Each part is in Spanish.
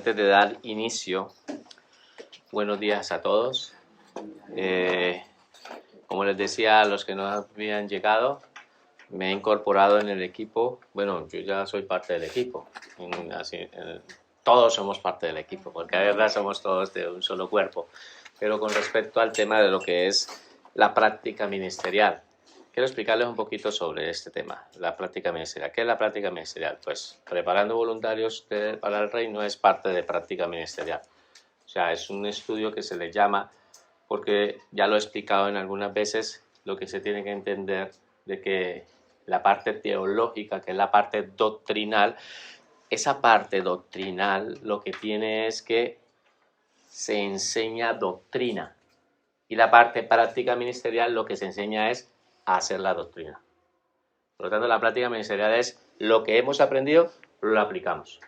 Antes de dar inicio, buenos días a todos. Como les decía a los que no habían llegado, me he incorporado en el equipo. Bueno, yo ya soy parte del equipo. Todos somos parte del equipo, porque de verdad somos todos de un solo cuerpo. Pero con respecto al tema de lo que es la práctica ministerial, quiero explicarles un poquito sobre este tema, la práctica ministerial. ¿Qué es la práctica ministerial? Pues preparando voluntarios para el reino es parte de práctica ministerial. O sea, es un estudio que se le llama, porque ya lo he explicado en algunas veces, lo que se tiene que entender de que la parte teológica, que es la parte doctrinal, esa parte doctrinal lo que tiene es que se enseña doctrina. Y la parte práctica ministerial lo que se enseña es a hacer la doctrina. Por lo tanto, la práctica ministerial es lo que hemos aprendido, lo aplicamos.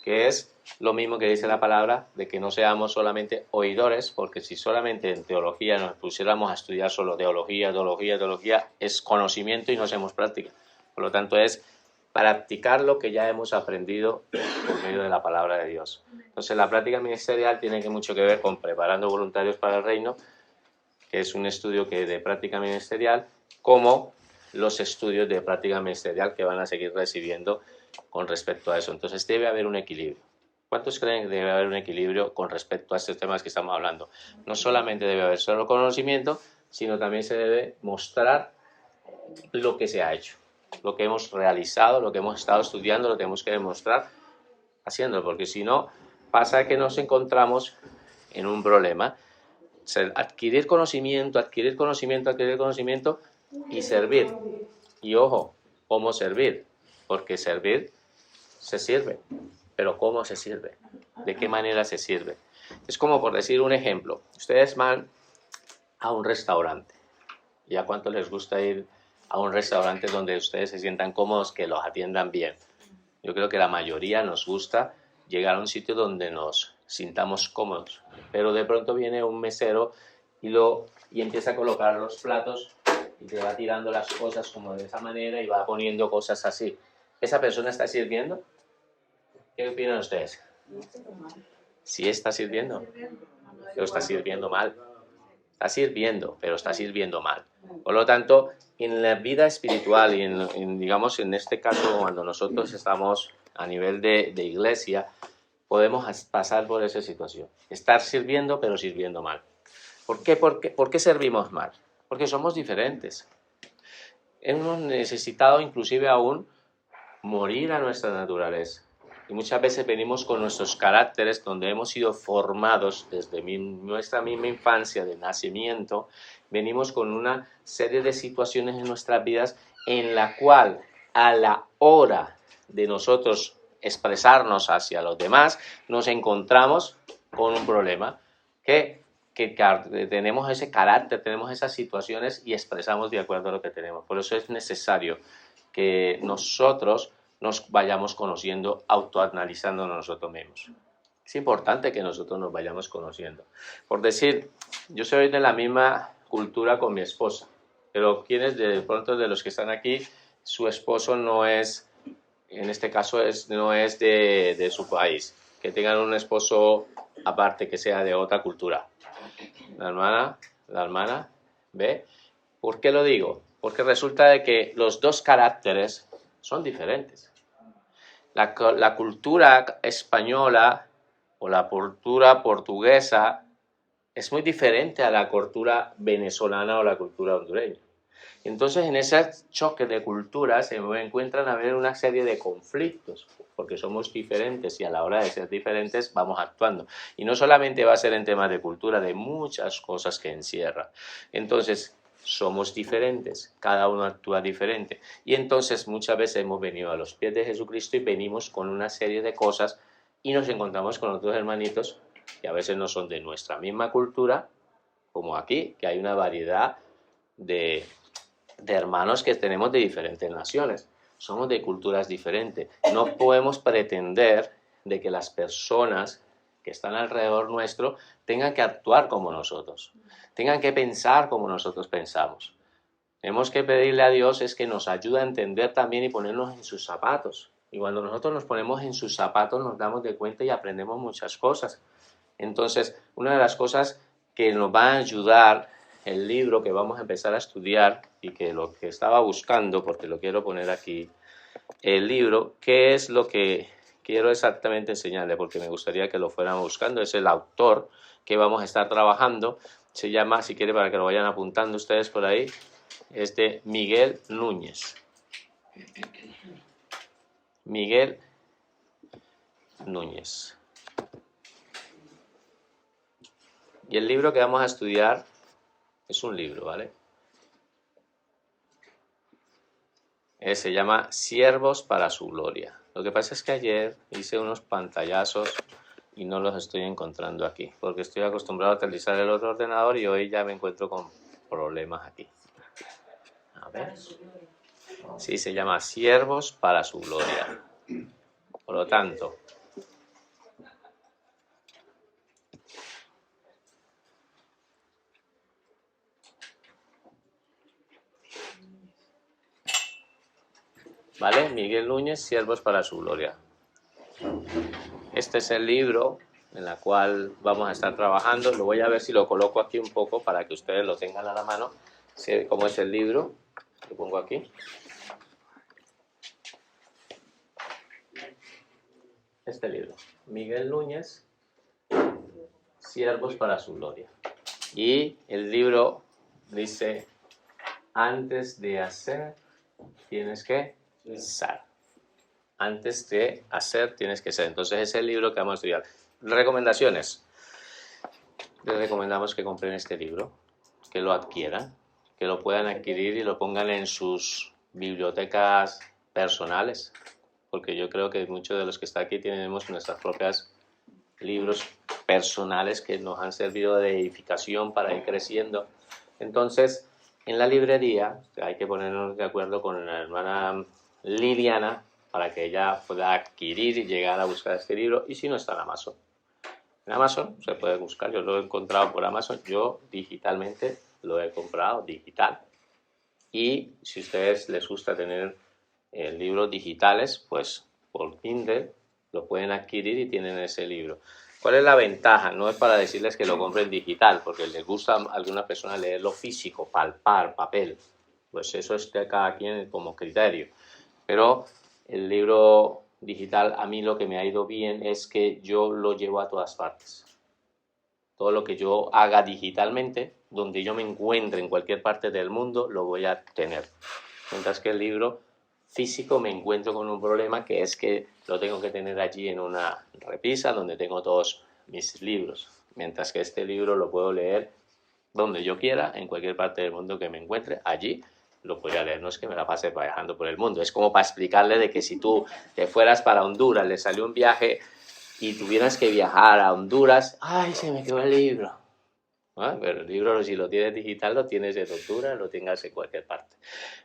Que es lo mismo que dice la palabra, de que no seamos solamente oidores, porque si solamente en teología nos pusiéramos a estudiar solo teología, es conocimiento y no hacemos práctica. Por lo tanto, es practicar lo que ya hemos aprendido por medio de la palabra de Dios. Entonces, la práctica ministerial tiene mucho que ver con preparando voluntarios para el reino, que es un estudio de práctica ministerial, como los estudios de práctica ministerial que van a seguir recibiendo con respecto a eso. Entonces debe haber un equilibrio. ¿Cuántos creen que debe haber un equilibrio con respecto a estos temas que estamos hablando? No solamente debe haber solo conocimiento, sino también se debe mostrar lo que se ha hecho, lo que hemos realizado, lo que hemos estado estudiando, lo tenemos que demostrar haciéndolo, porque si no, pasa que nos encontramos en un problema. Adquirir conocimiento y servir. Y ojo, ¿cómo servir? Porque servir se sirve, pero ¿cómo se sirve? ¿De qué manera se sirve? Es como, por decir un ejemplo, ustedes van a un restaurante. ¿Y a cuánto les gusta ir a un restaurante donde ustedes se sientan cómodos, que los atiendan bien? Yo creo que la mayoría nos gusta llegar a un sitio donde nos sintamos cómodos, pero de pronto viene un mesero y empieza a colocar los platos y te va tirando las cosas como de esa manera y va poniendo cosas así. ¿Esa persona está sirviendo? ¿Qué opinan ustedes? Sí está sirviendo, pero está sirviendo mal. Está sirviendo, pero está sirviendo mal. Por lo tanto, en la vida espiritual y digamos en este caso, cuando nosotros estamos a nivel de iglesia, podemos pasar por esa situación. Estar sirviendo, pero sirviendo mal. ¿Por qué servimos mal? Porque somos diferentes. Hemos necesitado inclusive aún morir a nuestra naturaleza. Y muchas veces venimos con nuestros caracteres donde hemos sido formados desde nuestra misma infancia, de nacimiento. Venimos con una serie de situaciones en nuestras vidas en la cual a la hora de nosotros expresarnos hacia los demás, nos encontramos con un problema que tenemos ese carácter, tenemos esas situaciones y expresamos de acuerdo a lo que tenemos. Por eso es necesario que nosotros nos vayamos conociendo, autoanalizándonos nosotros mismos. Es importante que nosotros nos vayamos conociendo. Por decir, yo soy de la misma cultura con mi esposa, pero quienes de pronto de los que están aquí, su esposo no es, en este caso no es de su país, que tengan un esposo aparte que sea de otra cultura. La hermana, ¿ve? ¿Por qué lo digo? Porque resulta de que los dos caracteres son diferentes. La cultura española o la cultura portuguesa es muy diferente a la cultura venezolana o la cultura hondureña. Entonces, en ese choque de culturas se encuentran a haber una serie de conflictos, porque somos diferentes y a la hora de ser diferentes vamos actuando. Y no solamente va a ser en temas de cultura, de muchas cosas que encierra. Entonces, somos diferentes, cada uno actúa diferente. Y entonces muchas veces hemos venido a los pies de Jesucristo y venimos con una serie de cosas y nos encontramos con otros hermanitos que a veces no son de nuestra misma cultura, como aquí, que hay una variedad de hermanos que tenemos de diferentes naciones. Somos de culturas diferentes. No podemos pretender de que las personas que están alrededor nuestro tengan que actuar como nosotros, tengan que pensar como nosotros pensamos. Tenemos que pedirle a Dios es que nos ayude a entender también y ponernos en sus zapatos. Y cuando nosotros nos ponemos en sus zapatos nos damos de cuenta y aprendemos muchas cosas. Entonces, una de las cosas que nos va a ayudar el libro que vamos a empezar a estudiar y que lo que estaba buscando, porque lo quiero poner aquí, el libro, ¿qué es lo que quiero exactamente enseñarle? Porque me gustaría que lo fuéramos buscando. Es el autor que vamos a estar trabajando. Se llama, si quiere para que lo vayan apuntando ustedes por ahí, es de Miguel Núñez. Miguel Núñez. Y el libro que vamos a estudiar es un libro, ¿vale? Se llama Siervos para su gloria. Lo que pasa es que ayer hice unos pantallazos y no los estoy encontrando aquí, porque estoy acostumbrado a utilizar el otro ordenador y hoy ya me encuentro con problemas aquí. A ver. Sí, se llama Siervos para su gloria. Por lo tanto, ¿vale? Miguel Núñez, Siervos para su gloria. Este es el libro en el cual vamos a estar trabajando. Lo voy a ver si lo coloco aquí un poco para que ustedes lo tengan a la mano. ¿Sí? ¿Cómo es el libro? Lo pongo aquí. Este libro. Miguel Núñez, Siervos para su gloria. Y el libro dice, antes de hacer, tienes que ser. Antes de hacer, tienes que ser. Entonces es el libro que vamos a estudiar. Recomendaciones. Les recomendamos que compren este libro, que lo adquieran, que lo puedan adquirir y lo pongan en sus bibliotecas personales, porque yo creo que muchos de los que están aquí tenemos nuestras propias libros personales que nos han servido de edificación para ir creciendo. Entonces, en la librería hay que ponernos de acuerdo con la hermana Liliana para que ella pueda adquirir y llegar a buscar este libro, y si no, está en Amazon. En Amazon se puede buscar, yo lo he encontrado por Amazon, yo digitalmente lo he comprado, digital. Y si a ustedes les gusta tener libros digitales, pues por Kindle lo pueden adquirir y tienen ese libro. ¿Cuál es la ventaja? No es para decirles que lo compren digital, porque les gusta a algunas personas leerlo físico, palpar, papel. Pues eso es de cada quien como criterio. Pero el libro digital, a mí lo que me ha ido bien es que yo lo llevo a todas partes. Todo lo que yo haga digitalmente, donde yo me encuentre en cualquier parte del mundo, lo voy a tener. Mientras que el libro físico me encuentro con un problema, que es que lo tengo que tener allí en una repisa donde tengo todos mis libros. Mientras que este libro lo puedo leer donde yo quiera, en cualquier parte del mundo que me encuentre, allí lo voy a leer. No es que me la pase viajando por el mundo, es como para explicarle de que si tú te fueras para Honduras, le salió un viaje y tuvieras que viajar a Honduras, ¡ay, se me quedó el libro! ¿Ah? Pero el libro, si lo tienes digital, lo tienes en Honduras, lo tengas en cualquier parte.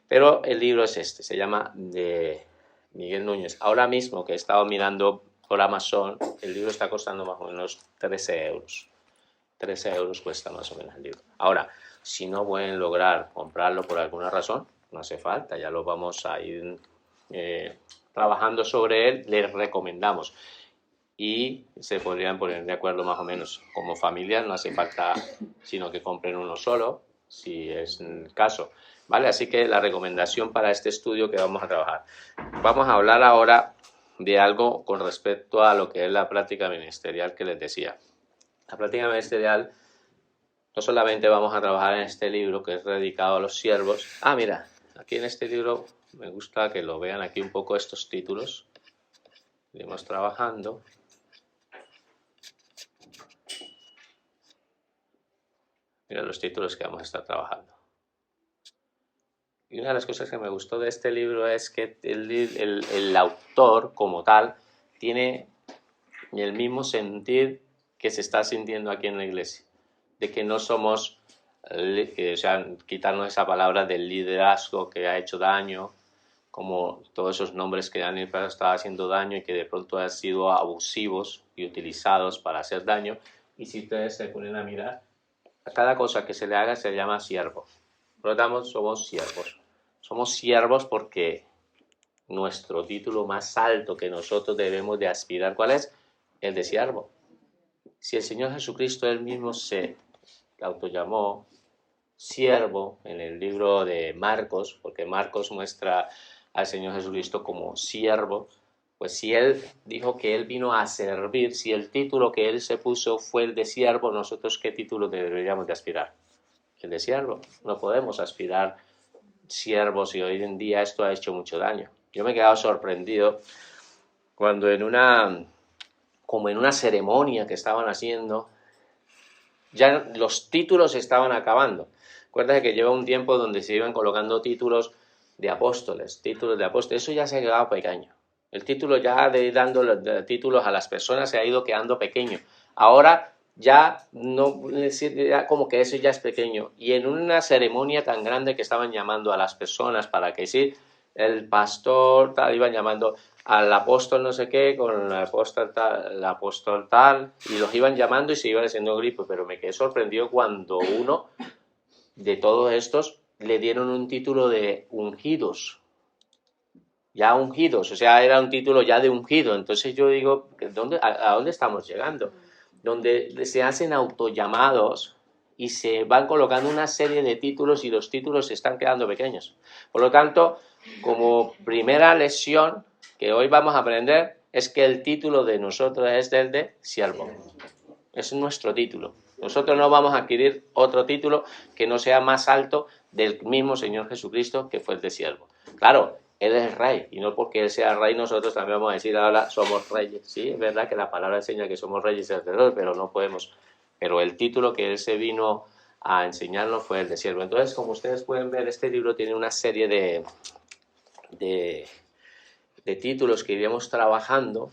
Pero el libro es este, se llama de Miguel Núñez. Ahora mismo que he estado mirando por Amazon, el libro está costando más o menos 13 euros. 13 euros cuesta más o menos el libro. Ahora, si no pueden lograr comprarlo por alguna razón, no hace falta, ya lo vamos a ir trabajando sobre él, les recomendamos. Y se podrían poner de acuerdo más o menos como familia, no hace falta sino que compren uno solo, si es el caso, ¿vale? Así que la recomendación para este estudio que vamos a trabajar. Vamos a hablar ahora de algo con respecto a lo que es la práctica ministerial que les decía. La práctica ministerial, no solamente vamos a trabajar en este libro que es dedicado a los siervos. Ah, mira, aquí en este libro me gusta que lo vean aquí un poco estos títulos. Iremos trabajando. Mira los títulos que vamos a estar trabajando. Y una de las cosas que me gustó de este libro es que el autor como tal tiene el mismo sentir que se está sintiendo aquí en la iglesia, de que no somos, o sea, quitarnos esa palabra del liderazgo que ha hecho daño, como todos esos nombres que han estado haciendo daño y que de pronto han sido abusivos y utilizados para hacer daño. Y si ustedes se ponen a mirar, a cada cosa que se le haga se llama siervo. Por lo tanto, somos siervos. Somos siervos porque nuestro título más alto que nosotros debemos de aspirar, ¿cuál es? El de siervo. Si el Señor Jesucristo él mismo se autollamó siervo en el libro de Marcos, porque Marcos muestra al Señor Jesucristo como siervo, pues si él dijo que él vino a servir, si el título que él se puso fue el de siervo, nosotros ¿qué título deberíamos de aspirar? El de siervo. No podemos aspirar siervos y hoy en día esto ha hecho mucho daño. Yo me he quedado sorprendido cuando como en una ceremonia que estaban haciendo, ya los títulos estaban acabando. Acuérdate que lleva un tiempo donde se iban colocando títulos de apóstoles. Eso ya se ha quedado pequeño. El título ya de dando títulos a las personas se ha ido quedando pequeño. Ahora ya no, ya como que eso ya es pequeño. Y en una ceremonia tan grande que estaban llamando a las personas para que sí, el pastor tal, iban llamando al apóstol no sé qué, con el apóstol tal, y los iban llamando y se iban haciendo gripos, pero me quedé sorprendido cuando uno de todos estos le dieron un título de ungidos, ya ungidos, o sea, era un título ya de ungido. Entonces yo digo, ¿a dónde estamos llegando? Donde se hacen autollamados y se van colocando una serie de títulos y los títulos se están quedando pequeños. Por lo tanto, como primera lección que hoy vamos a aprender es que el título de nosotros es el de siervo. Es nuestro título. Nosotros no vamos a adquirir otro título que no sea más alto del mismo Señor Jesucristo, que fue el de siervo. Claro, Él es el rey, y no porque Él sea rey nosotros también vamos a decir ahora somos reyes. Sí, es verdad que la palabra enseña que somos reyes alrededor, pero no podemos. Pero el título que Él se vino a enseñarnos fue el de siervo. Entonces, como ustedes pueden ver, este libro tiene una serie de títulos que iremos trabajando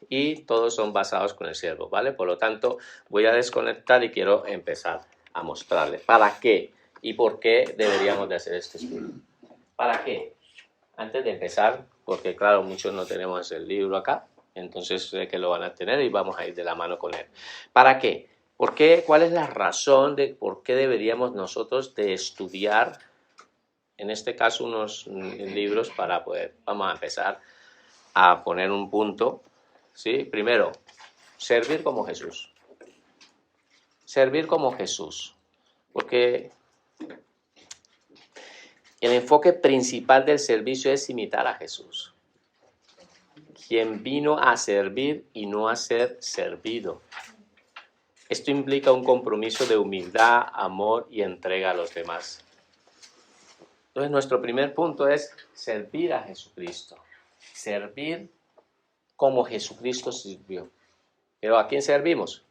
y todos son basados con el siervo, ¿vale? Por lo tanto, voy a desconectar y quiero empezar a mostrarles para qué y por qué deberíamos de hacer este estudio. ¿Para qué? Antes de empezar, porque claro, muchos no tenemos el libro acá, entonces sé que lo van a tener y vamos a ir de la mano con él. ¿Para qué? ¿Por qué? ¿Cuál es la razón de por qué deberíamos nosotros de estudiar, en este caso, unos libros para poder, vamos a empezar a poner un punto, ¿sí? Primero, servir como Jesús. Servir como Jesús. Porque el enfoque principal del servicio es imitar a Jesús, quien vino a servir y no a ser servido. Esto implica un compromiso de humildad, amor y entrega a los demás. Entonces, nuestro primer punto es servir a Jesucristo. Servir como Jesucristo sirvió. ¿Pero a quién servimos?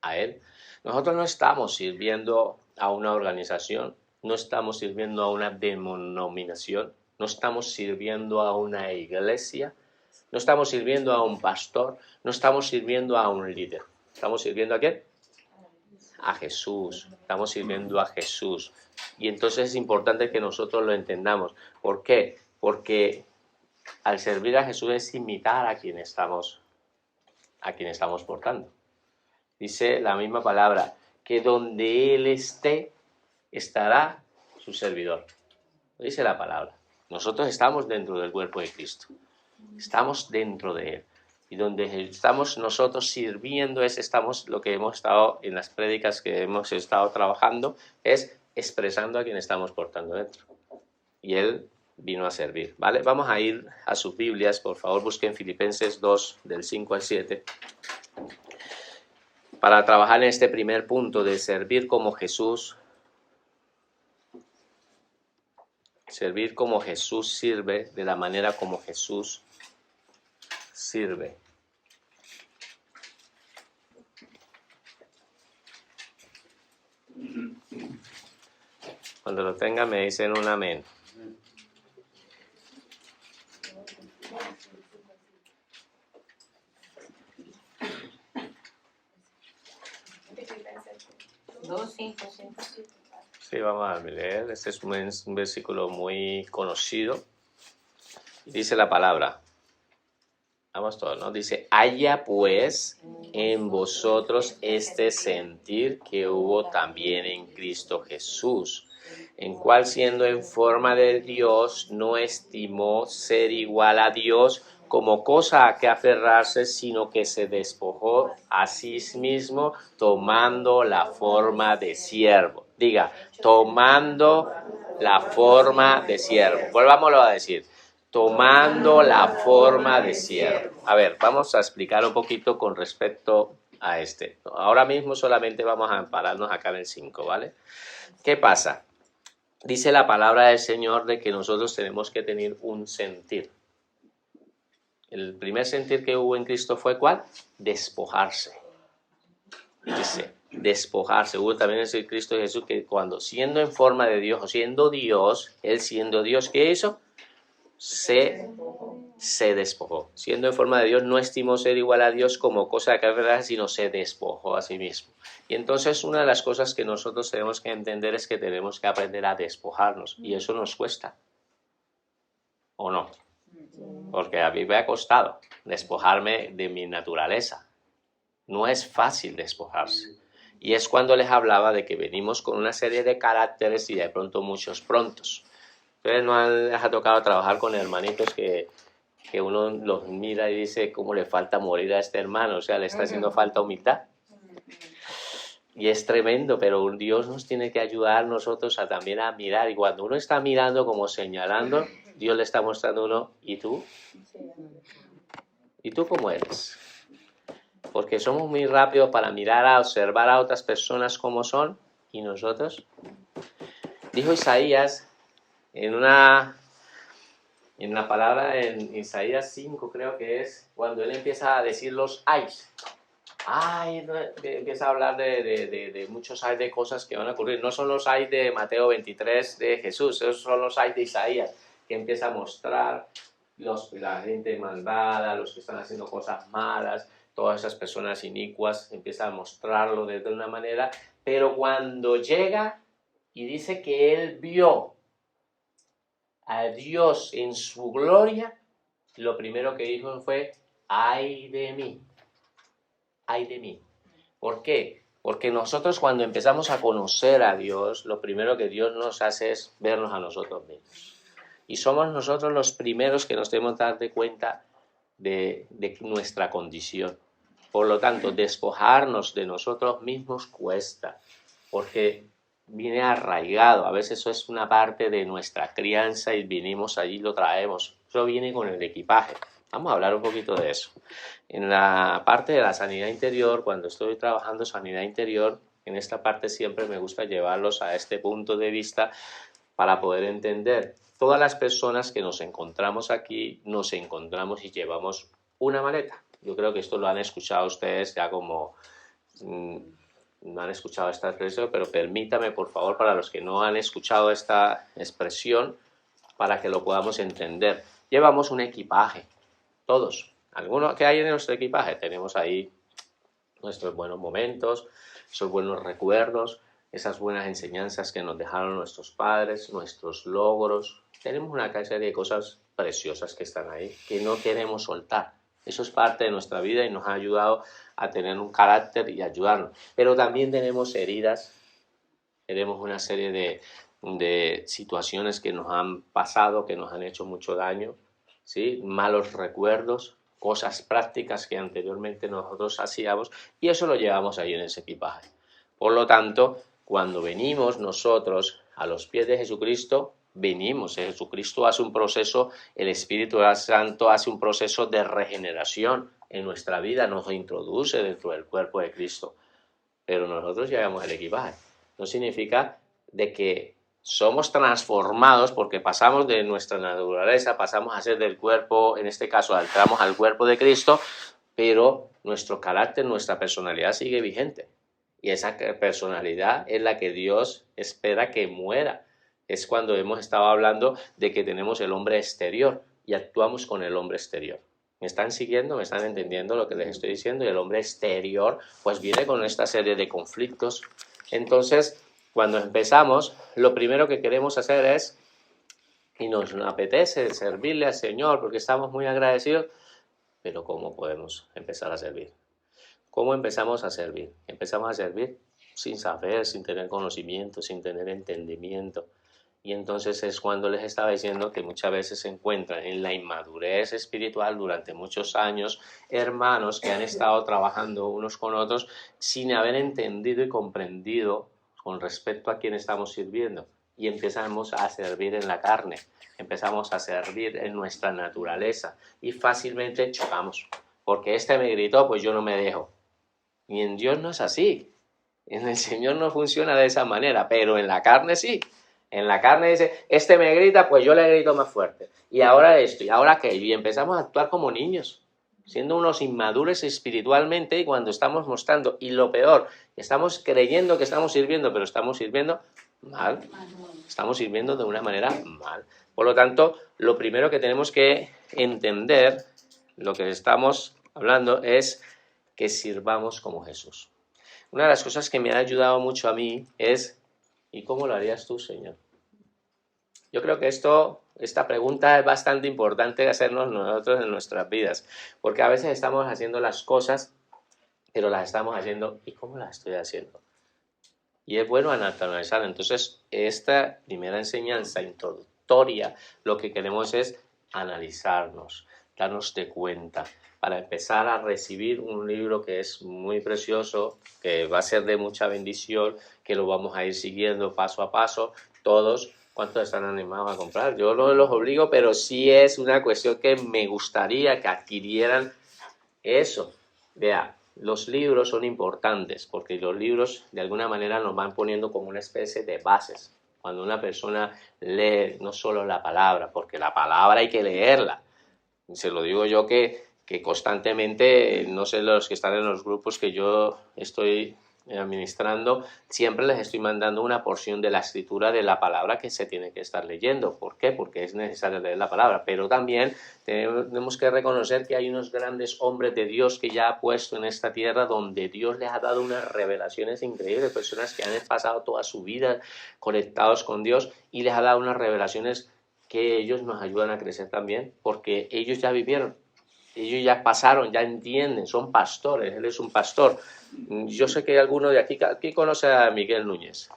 A Él. Nosotros no estamos sirviendo a una organización, no estamos sirviendo a una denominación, no estamos sirviendo a una iglesia, no estamos sirviendo a un pastor, no estamos sirviendo a un líder. ¿Estamos sirviendo a quién? A Jesús. Estamos sirviendo a Jesús. Y entonces es importante que nosotros lo entendamos. ¿Por qué? Porque al servir a Jesús es imitar a quien estamos portando. Dice la misma palabra, que donde Él esté, estará su servidor. Dice la palabra. Nosotros estamos dentro del cuerpo de Cristo. Estamos dentro de Él. Y donde estamos nosotros sirviendo estamos, lo que hemos estado en las prédicas que hemos estado trabajando, es expresando a quien estamos portando dentro. Y Él vino a servir, ¿vale? Vamos a ir a sus Biblias, por favor busquen Filipenses 2, del 5 al 7, para trabajar en este primer punto de servir como Jesús. Servir como Jesús sirve, de la manera como Jesús sirve. Cuando lo tengan me dicen un amén. Sí, vamos a leer. Este es un versículo muy conocido. Dice la palabra. Vamos todos, ¿no? Dice, haya pues en vosotros este sentir que hubo también en Cristo Jesús, en cual siendo en forma de Dios no estimó ser igual a Dios como cosa a que aferrarse, sino que se despojó a sí mismo tomando la forma de siervo. Diga, tomando la forma de siervo. Volvámoslo a decir, tomando la forma de siervo. A ver, vamos a explicar un poquito con respecto a este. Ahora mismo solamente vamos a pararnos acá en el 5, ¿vale? ¿Qué pasa? Dice la palabra del Señor de que nosotros tenemos que tener un sentir. El primer sentir que hubo en Cristo fue ¿cuál? Despojarse. Dice, despojarse. Hubo también en Cristo Jesús que cuando siendo en forma de Dios o siendo Dios, Él siendo Dios, ¿qué hizo? Se despojó. Siendo en forma de Dios, no estimó ser igual a Dios como cosa que es verdad, sino se despojó a sí mismo. Y entonces una de las cosas que nosotros tenemos que entender es que tenemos que aprender a despojarnos. Y eso nos cuesta. ¿O no? Porque a mí me ha costado despojarme de mi naturaleza. No es fácil despojarse. Y es cuando les hablaba de que venimos con una serie de caracteres y de pronto muchos prontos. Ustedes no les ha tocado trabajar con hermanitos que uno los mira y dice cómo le falta morir a este hermano, o sea, le está haciendo falta humildad. Y es tremendo, pero Dios nos tiene que ayudar nosotros a también a mirar. Y cuando uno está mirando como señalando, Dios le está mostrando a uno, ¿y tú? ¿Y tú cómo eres? Porque somos muy rápidos para mirar a observar a otras personas como son, y nosotros. Dijo Isaías en una palabra en Isaías 5, creo que es, cuando él empieza a decir los ayes. Empieza a hablar de muchos ayes de cosas que van a ocurrir. No son los ayes de Mateo 23 de Jesús, esos son los ayes de Isaías, que empieza a mostrar la gente malvada, los que están haciendo cosas malas, todas esas personas inicuas, empieza a mostrarlo de una manera, pero cuando llega y dice que él vio a Dios en su gloria, lo primero que dijo fue, ¡ay de mí! ¡Ay de mí! ¿Por qué? Porque nosotros cuando empezamos a conocer a Dios, lo primero que Dios nos hace es vernos a nosotros mismos. Y somos nosotros los primeros que nos debemos dar de cuenta de nuestra condición. Por lo tanto, despojarnos de nosotros mismos cuesta, porque viene arraigado. A veces eso es una parte de nuestra crianza y vinimos allí y lo traemos. Eso viene con el equipaje. Vamos a hablar un poquito de eso. En la parte de la sanidad interior, cuando estoy trabajando sanidad interior, en esta parte siempre me gusta llevarlos a este punto de vista para poder entender. Todas las personas que nos encontramos aquí, nos encontramos y llevamos una maleta. Yo creo que esto lo han escuchado ustedes ya como... no han escuchado esta expresión, pero permítame, por favor, para los que no han escuchado esta expresión, para que lo podamos entender. Llevamos un equipaje, todos. ¿Alguno que hay en nuestro equipaje? Tenemos ahí nuestros buenos momentos, esos buenos recuerdos, esas buenas enseñanzas que nos dejaron nuestros padres, nuestros logros. Tenemos una serie de cosas preciosas que están ahí, que no queremos soltar. Eso es parte de nuestra vida y nos ha ayudado a tener un carácter y ayudarnos. Pero también tenemos heridas, tenemos una serie de situaciones que nos han pasado, que nos han hecho mucho daño, ¿sí? Malos recuerdos, cosas prácticas que anteriormente nosotros hacíamos, y eso lo llevamos ahí en ese equipaje. Por lo tanto, cuando venimos nosotros a los pies de Jesucristo, venimos, Jesucristo hace un proceso, el Espíritu Santo hace un proceso de regeneración en nuestra vida, nos introduce dentro del cuerpo de Cristo, pero nosotros llevamos el equipaje. No significa de que somos transformados porque pasamos de nuestra naturaleza, pasamos a ser del cuerpo, en este caso entramos al cuerpo de Cristo, pero nuestro carácter, nuestra personalidad sigue vigente. Y esa personalidad es la que Dios espera que muera. Es cuando hemos estado hablando de que tenemos el hombre exterior y actuamos con el hombre exterior. ¿Me están siguiendo? ¿Me están entendiendo lo que les estoy diciendo? Y el hombre exterior pues viene con esta serie de conflictos. Entonces, cuando empezamos, lo primero que queremos hacer es, y nos apetece servirle al Señor porque estamos muy agradecidos, pero ¿cómo podemos empezar a servir? ¿Cómo empezamos a servir? Empezamos a servir sin saber, sin tener conocimiento, sin tener entendimiento. Y entonces es cuando les estaba diciendo que muchas veces se encuentran en la inmadurez espiritual durante muchos años, hermanos que han estado trabajando unos con otros sin haber entendido y comprendido con respecto a quién estamos sirviendo. Y empezamos a servir en la carne, empezamos a servir en nuestra naturaleza y fácilmente chocamos. Porque este me gritó, pues yo no me dejo. Y en Dios no es así. En el Señor no funciona de esa manera, pero en la carne sí. En la carne dice, este me grita, pues yo le grito más fuerte. Y ahora esto, y ahora aquello. Y empezamos a actuar como niños, siendo unos inmaduros espiritualmente, y cuando estamos mostrando, y lo peor, estamos creyendo que estamos sirviendo, pero estamos sirviendo mal. Estamos sirviendo de una manera mal. Por lo tanto, lo primero que tenemos que entender, lo que estamos hablando, es que sirvamos como Jesús. Una de las cosas que me ha ayudado mucho a mí es, ¿y cómo lo harías tú, Señor? Yo creo que esta pregunta es bastante importante hacernos nosotros en nuestras vidas, porque a veces estamos haciendo las cosas, pero las estamos haciendo, ¿y cómo las estoy haciendo? Y es bueno analizar. Entonces, esta primera enseñanza introductoria, lo que queremos es analizarnos, darnos de cuenta, para empezar a recibir un libro que es muy precioso, que va a ser de mucha bendición, que lo vamos a ir siguiendo paso a paso, todos. ¿Cuántos están animados a comprar? Yo no los obligo, pero sí es una cuestión que me gustaría que adquirieran eso. Vea, los libros son importantes porque los libros de alguna manera nos van poniendo como una especie de bases. Cuando una persona lee no solo la palabra, porque la palabra hay que leerla. Se lo digo yo que constantemente, no sé, los que están en los grupos que yo estoy administrando, siempre les estoy mandando una porción de la escritura de la palabra que se tiene que estar leyendo. ¿Por qué? Porque es necesario leer la palabra, pero también tenemos que reconocer que hay unos grandes hombres de Dios que ya ha puesto en esta tierra, donde Dios les ha dado unas revelaciones increíbles, personas que han pasado toda su vida conectados con Dios y les ha dado unas revelaciones que ellos nos ayudan a crecer también, porque ellos ya vivieron, ellos ya pasaron, ya entienden, son pastores, él es un pastor. Yo sé que alguno de aquí conoce a Miguel Núñez.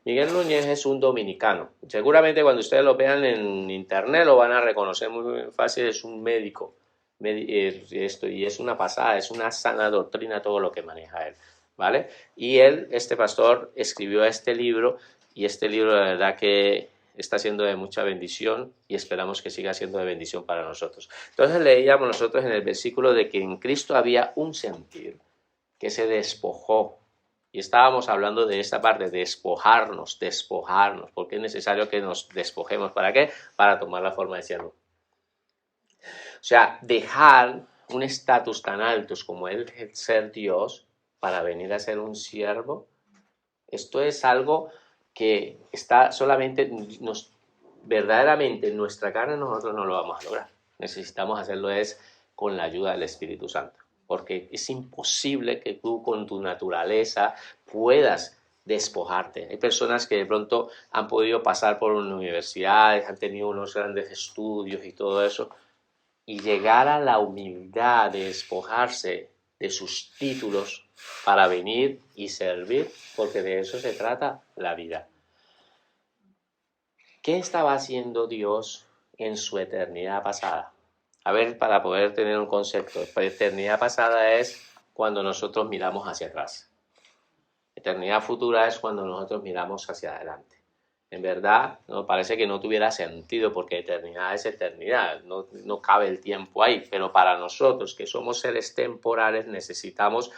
Miguel Núñez es un dominicano. Seguramente cuando ustedes lo vean en internet lo van a reconocer muy fácil, es un médico. Y es una pasada, es una sana doctrina todo lo que maneja él, ¿vale? Y él, este pastor, escribió este libro, y este libro la verdad que está siendo de mucha bendición y esperamos que siga siendo de bendición para nosotros. Entonces leíamos nosotros en el versículo de que en Cristo había un sentir que se despojó. Y estábamos hablando de esta parte, despojarnos, porque es necesario que nos despojemos. ¿Para qué? Para tomar la forma de siervo. O sea, dejar un estatus tan alto como el ser Dios para venir a ser un siervo, esto es algo que está solamente, verdaderamente en nuestra carne nosotros no lo vamos a lograr. Necesitamos hacerlo es con la ayuda del Espíritu Santo, porque es imposible que tú con tu naturaleza puedas despojarte. Hay personas que de pronto han podido pasar por universidades, han tenido unos grandes estudios y todo eso, y llegar a la humildad de despojarse de sus títulos para venir y servir, porque de eso se trata la vida. ¿Qué estaba haciendo Dios en su eternidad pasada? A ver, para poder tener un concepto, la eternidad pasada es cuando nosotros miramos hacia atrás. Eternidad futura es cuando nosotros miramos hacia adelante. En verdad, nos parece que no tuviera sentido porque eternidad es eternidad, no cabe el tiempo ahí, pero para nosotros que somos seres temporales necesitamos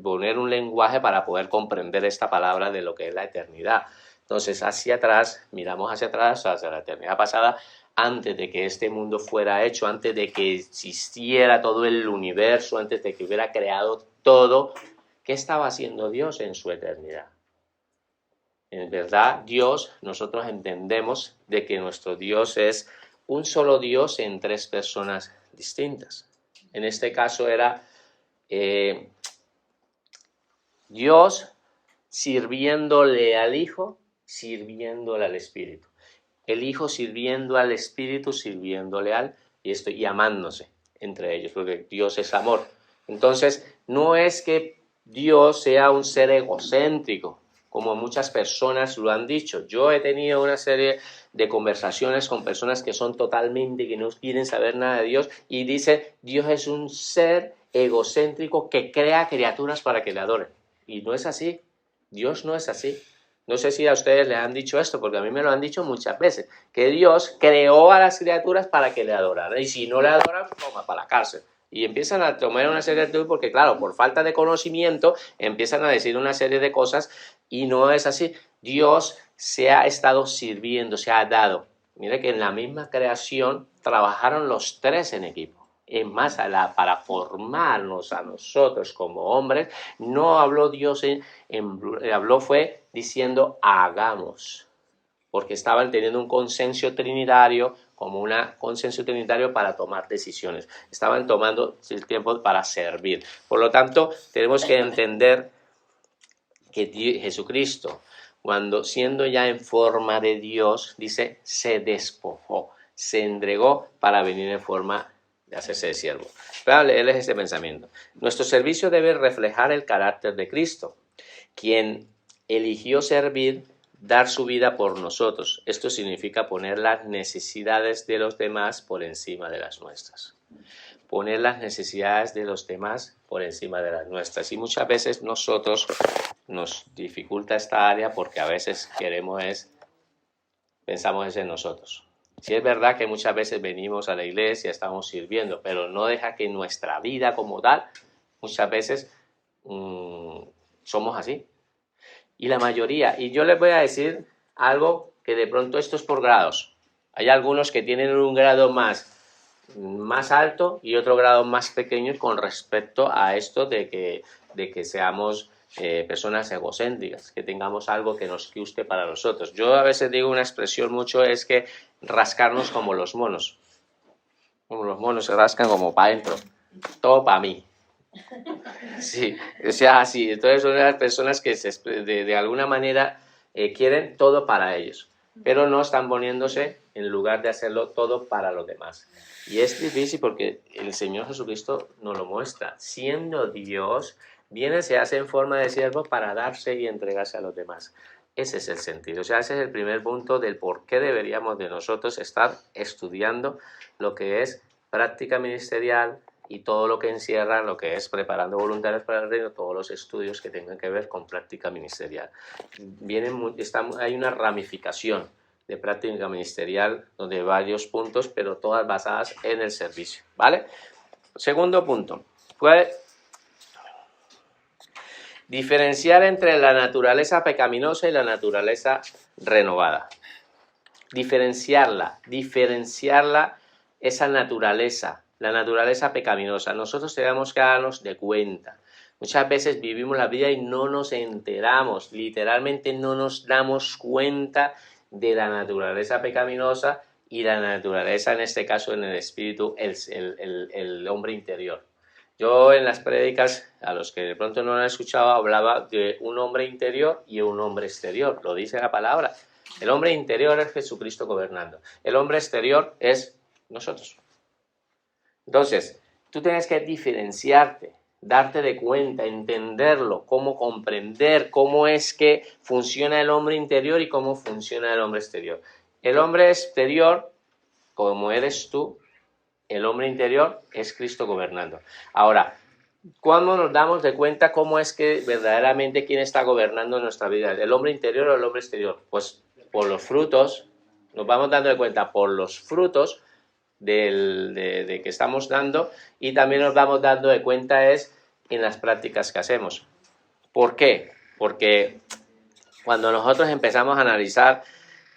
poner un lenguaje para poder comprender esta palabra de lo que es la eternidad. Entonces, hacia atrás, miramos hacia atrás, hacia la eternidad pasada, antes de que este mundo fuera hecho, antes de que existiera todo el universo, antes de que hubiera creado todo, ¿qué estaba haciendo Dios en su eternidad? En verdad, Dios, nosotros entendemos de que nuestro Dios es un solo Dios en tres personas distintas. En este caso era Dios sirviéndole al Hijo, sirviéndole al Espíritu. El Hijo sirviendo al Espíritu, sirviéndole al y amándose entre ellos, porque Dios es amor. Entonces, no es que Dios sea un ser egocéntrico, como muchas personas lo han dicho. Yo he tenido una serie de conversaciones con personas que son totalmente, que no quieren saber nada de Dios, y dice, Dios es un ser egocéntrico que crea criaturas para que le adoren. Y no es así. Dios no es así. No sé si a ustedes les han dicho esto, porque a mí me lo han dicho muchas veces, que Dios creó a las criaturas para que le adoraran, y si no le adoran, toma para la cárcel. Y empiezan a tomar una serie de actitudes porque, claro, por falta de conocimiento, empiezan a decir una serie de cosas, y no es así. Dios se ha estado sirviendo, se ha dado. Mire que en la misma creación trabajaron los tres en equipo. Es más, para formarnos a nosotros como hombres, no habló Dios habló fue diciendo hagamos, porque estaban teniendo un consenso trinitario, como un consenso trinitario para tomar decisiones. Estaban tomando el tiempo para servir. Por lo tanto, tenemos que entender que Jesucristo, cuando siendo ya en forma de Dios, dice, se despojó, se entregó para venir en forma de hacerse de siervo. Voy a leerles este pensamiento. Nuestro servicio debe reflejar el carácter de Cristo, quien eligió servir, dar su vida por nosotros. Esto significa poner las necesidades de los demás por encima de las nuestras. Poner las necesidades de los demás por encima de las nuestras. Y muchas veces nosotros nos dificulta esta área porque a veces pensamos en nosotros. Sí es verdad que muchas veces venimos a la iglesia, estamos sirviendo, pero no deja que nuestra vida como tal, muchas veces somos así. Y la mayoría, y yo les voy a decir algo que de pronto esto es por grados. Hay algunos que tienen un grado más alto y otro grado más pequeño con respecto a esto de que seamos personas egocéntricas, que tengamos algo que nos guste para nosotros. Yo a veces digo una expresión mucho, es que rascarnos como los monos. Como los monos se rascan como para adentro. Todo para mí. Sí, o sea, así. Entonces son las personas que de alguna manera quieren todo para ellos, pero no están poniéndose en lugar de hacerlo todo para los demás. Y es difícil porque el Señor Jesucristo nos lo muestra. Siendo Dios, viene, se hace en forma de siervo para darse y entregarse a los demás. Ese es el sentido. O sea, ese es el primer punto del por qué deberíamos de nosotros estar estudiando lo que es práctica ministerial y todo lo que encierra lo que es preparando voluntarios para el reino, todos los estudios que tengan que ver con práctica ministerial. Hay una ramificación de práctica ministerial donde hay varios puntos, pero todas basadas en el servicio, ¿vale? Segundo punto, fue diferenciar entre la naturaleza pecaminosa y la naturaleza renovada. Diferenciarla, esa naturaleza, la naturaleza pecaminosa. Nosotros tenemos que darnos de cuenta. Muchas veces vivimos la vida y no nos enteramos, literalmente no nos damos cuenta de la naturaleza pecaminosa y la naturaleza, en este caso en el espíritu, el hombre interior. Yo en las prédicas, a los que de pronto no lo han escuchado, hablaba de un hombre interior y un hombre exterior, lo dice la palabra. El hombre interior es Jesucristo gobernando, el hombre exterior es nosotros. Entonces, tú tienes que diferenciarte, darte de cuenta, entenderlo, cómo comprender cómo es que funciona el hombre interior y cómo funciona el hombre exterior. El hombre exterior, como eres tú, el hombre interior es Cristo gobernando. Ahora, ¿cuándo nos damos de cuenta cómo es que verdaderamente quién está gobernando nuestra vida? ¿El hombre interior o el hombre exterior? Pues por los frutos, nos vamos dando de cuenta por los frutos de que estamos dando, y también nos vamos dando de cuenta es en las prácticas que hacemos. ¿Por qué? Porque cuando nosotros empezamos a analizar,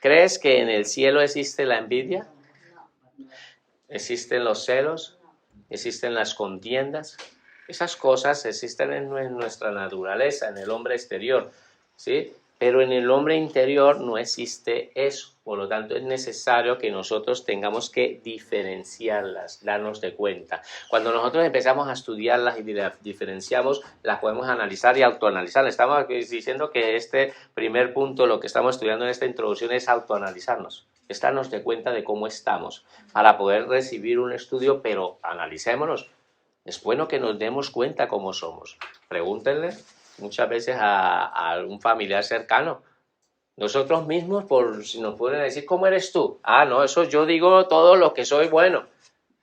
¿crees que en el cielo existe la envidia? ¿Existen los celos? ¿Existen las contiendas? Esas cosas existen en nuestra naturaleza, en el hombre exterior, ¿sí? Pero en el hombre interior no existe eso. Por lo tanto, es necesario que nosotros tengamos que diferenciarlas, darnos de cuenta. Cuando nosotros empezamos a estudiarlas y las diferenciamos, las podemos analizar y autoanalizar. Estamos diciendo que este primer punto, lo que estamos estudiando en esta introducción, es autoanalizarnos. Es darnos de cuenta de cómo estamos para poder recibir un estudio, pero analicémonos. Es bueno que nos demos cuenta cómo somos. Pregúntenle muchas veces a un familiar cercano. Nosotros mismos, si nos pueden decir, ¿cómo eres tú? Ah, no, eso yo digo todo lo que soy bueno,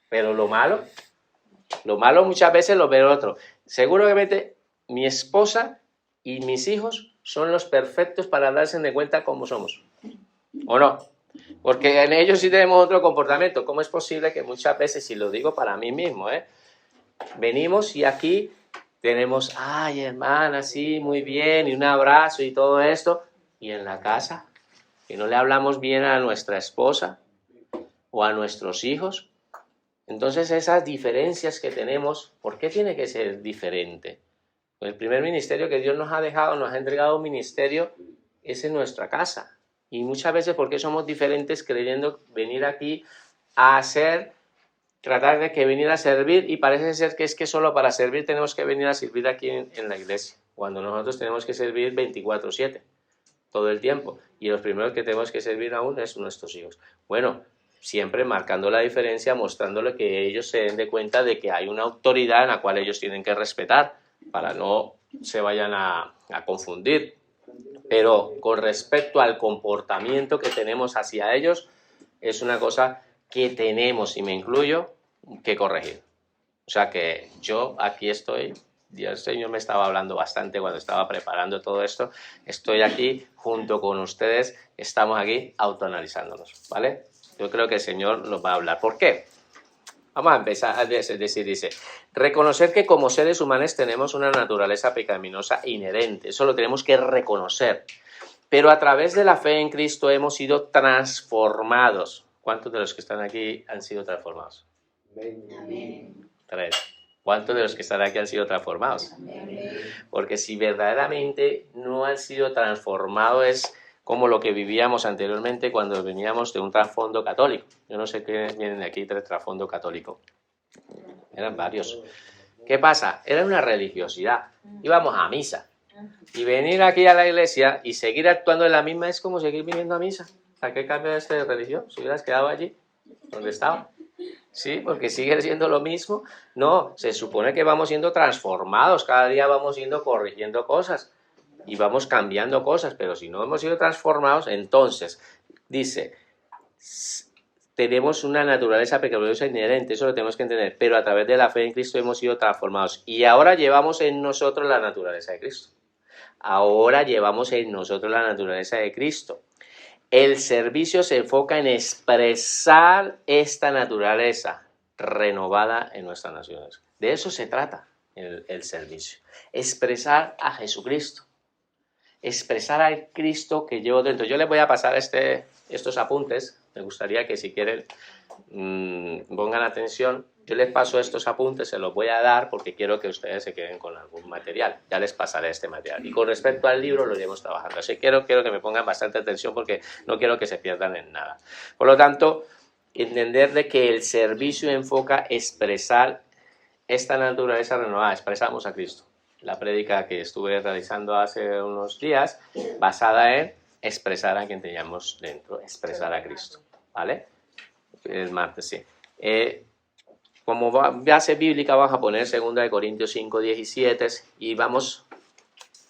pero lo malo muchas veces lo ve el otro. Seguramente mi esposa y mis hijos son los perfectos para darse de cuenta cómo somos, ¿o no? Porque en ellos sí tenemos otro comportamiento. ¿Cómo es posible que muchas veces, y lo digo para mí mismo, venimos y aquí tenemos, ay, hermana, sí, muy bien, y un abrazo y todo esto, y en la casa, que no le hablamos bien a nuestra esposa o a nuestros hijos? Entonces esas diferencias que tenemos, ¿por qué tiene que ser diferente? El primer ministerio que Dios nos ha dejado, nos ha entregado un ministerio, es en nuestra casa. Y muchas veces, ¿por qué somos diferentes creyendo venir aquí a tratar de que venir a servir? Y parece ser que es que solo para servir tenemos que venir a servir aquí en la iglesia, cuando nosotros tenemos que servir 24/7, todo el tiempo. Y los primeros que tenemos que servir aún es nuestros hijos. Bueno, siempre marcando la diferencia, mostrándole que ellos se den de cuenta de que hay una autoridad en la cual ellos tienen que respetar, para no se vayan a confundir. Pero con respecto al comportamiento que tenemos hacia ellos, es una cosa que tenemos, y me incluyo, que corregir. O sea que yo aquí estoy, el Señor me estaba hablando bastante cuando estaba preparando todo esto, estoy aquí junto con ustedes, estamos aquí autoanalizándonos, ¿vale? Yo creo que el Señor nos va a hablar. ¿Por qué? Vamos a empezar a decir, dice, reconocer que como seres humanos tenemos una naturaleza pecaminosa inherente, eso lo tenemos que reconocer, pero a través de la fe en Cristo hemos sido transformados. ¿Cuántos de los que están aquí han sido transformados? Amén. 3. ¿Cuántos de los que están aquí han sido transformados? Amén. Porque si verdaderamente no han sido transformados es como lo que vivíamos anteriormente cuando veníamos de un trasfondo católico. Yo no sé qué vienen de aquí, 3 trasfondo católico. Eran varios. ¿Qué pasa? Era una religiosidad. Íbamos a misa. Y venir aquí a la iglesia y seguir actuando en la misma es como seguir viniendo a misa. ¿A qué cambio de religión? Si hubieras quedado allí, donde estaba. Sí, porque sigue siendo lo mismo. No, se supone que vamos siendo transformados. Cada día vamos siendo corrigiendo cosas. Y vamos cambiando cosas, pero si no hemos sido transformados, entonces, dice, tenemos una naturaleza pecaminosa inherente, eso lo tenemos que entender, pero a través de la fe en Cristo hemos sido transformados. Y ahora llevamos en nosotros la naturaleza de Cristo. Ahora llevamos en nosotros la naturaleza de Cristo. El servicio se enfoca en expresar esta naturaleza renovada en nuestras naciones. De eso se trata el servicio. Expresar a Jesucristo. Expresar al Cristo que llevo dentro. Yo les voy a pasar estos apuntes. Me gustaría que si quieren pongan atención. Yo les paso estos apuntes, se los voy a dar porque quiero que ustedes se queden con algún material. Ya les pasaré este material. Y con respecto al libro lo iremos trabajando. Así que quiero que me pongan bastante atención porque no quiero que se pierdan en nada. Por lo tanto, entender de que el servicio enfoca expresar esta naturaleza renovada. Expresamos a Cristo. La prédica que estuve realizando hace unos días, basada en expresar a quien teníamos dentro, expresar a Cristo, ¿vale? El martes, sí. Como base bíblica vamos a poner 2 Corintios 5:17 y vamos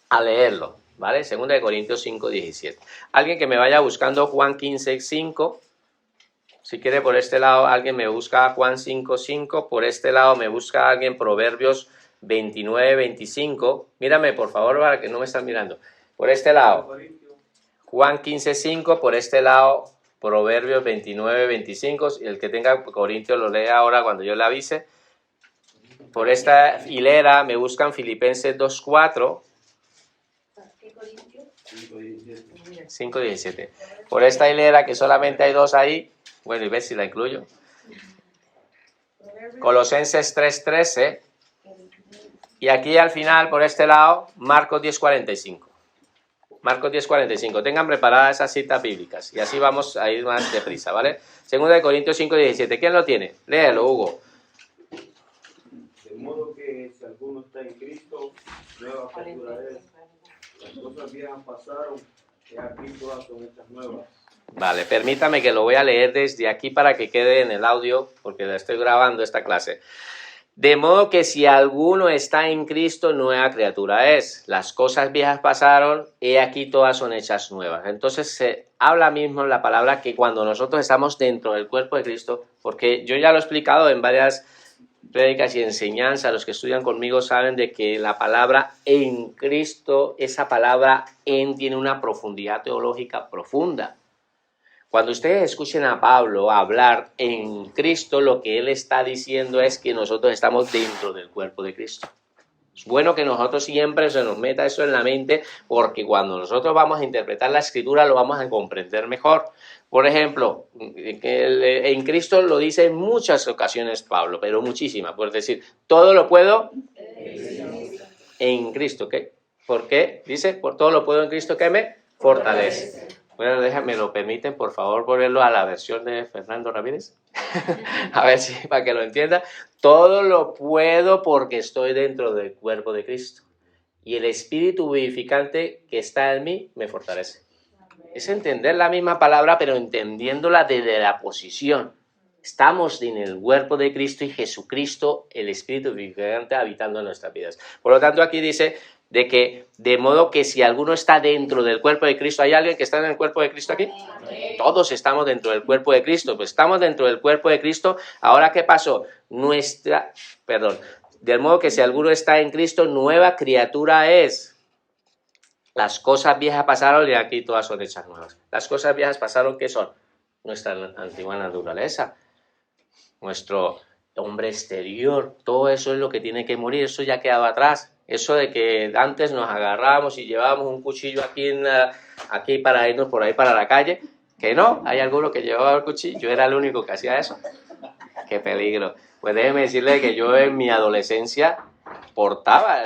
a leerlo, ¿vale? 2 Corintios 5:17. Alguien que me vaya buscando Juan 15:5. Si quiere por este lado alguien me busca Juan 5:5, por este lado me busca alguien Proverbios 29:25. Mírame por favor para que no me están mirando. Por este lado Juan 15:5, por este lado Proverbios 29:25. El que tenga Corintios lo lee ahora cuando yo le avise. Por esta hilera me buscan Filipenses 2:4. 5:17. Por esta hilera que solamente hay 2 ahí. Bueno, y ves si la incluyo. Colosenses 3:13. Y aquí al final, por este lado, Marcos 10:45. Marcos 10:45. Tengan preparadas esas citas bíblicas. Y así vamos a ir más deprisa, ¿vale? 2 Corintios 5:17. ¿Quién lo tiene? Léelo, Hugo. De modo que si alguno está en Cristo, nueva criatura es. Las cosas viejas pasaron, y aquí todas son estas nuevas. Vale, permítame que lo voy a leer desde aquí para que quede en el audio, porque la estoy grabando esta clase. De modo que si alguno está en Cristo, nueva criatura es. Las cosas viejas pasaron, he aquí todas son hechas nuevas. Entonces se habla mismo la palabra que cuando nosotros estamos dentro del cuerpo de Cristo, porque yo ya lo he explicado en varias prédicas y enseñanzas, los que estudian conmigo saben de que la palabra en Cristo, esa palabra en tiene una profundidad teológica profunda. Cuando ustedes escuchen a Pablo hablar en Cristo, lo que él está diciendo es que nosotros estamos dentro del cuerpo de Cristo. Es bueno que nosotros siempre se nos meta eso en la mente, porque cuando nosotros vamos a interpretar la Escritura lo vamos a comprender mejor. Por ejemplo, en Cristo lo dice en muchas ocasiones Pablo, pero muchísimas. Por decir, todo lo puedo en Cristo. ¿Qué? ¿Por qué? Dice, por todo lo puedo en Cristo que me fortalece. Bueno, déjame, ¿lo permiten, por favor, ponerlo a la versión de Fernando Ramírez? A ver si, para que lo entienda. Todo lo puedo porque estoy dentro del cuerpo de Cristo. Y el Espíritu vivificante que está en mí me fortalece. Es entender la misma palabra, pero entendiéndola desde la posición. Estamos en el cuerpo de Cristo y Jesucristo, el Espíritu vivificante, habitando en nuestras vidas. Por lo tanto, aquí dice de que, de modo que si alguno está dentro del cuerpo de Cristo, ¿hay alguien que está en el cuerpo de Cristo aquí? Todos estamos dentro del cuerpo de Cristo. Pues estamos dentro del cuerpo de Cristo. Ahora, ¿qué pasó? Del modo que si alguno está en Cristo, nueva criatura es. Las cosas viejas pasaron y aquí todas son hechas nuevas. Las cosas viejas pasaron, ¿qué son? Nuestra antigua naturaleza, nuestro hombre exterior, todo eso es lo que tiene que morir, eso ya ha quedado atrás. Eso de que antes nos agarrábamos y llevábamos un cuchillo aquí para irnos por ahí para la calle, que no, hay alguno que llevaba el cuchillo, yo era el único que hacía eso. ¡Qué peligro! Pues déjeme decirle que yo en mi adolescencia portaba,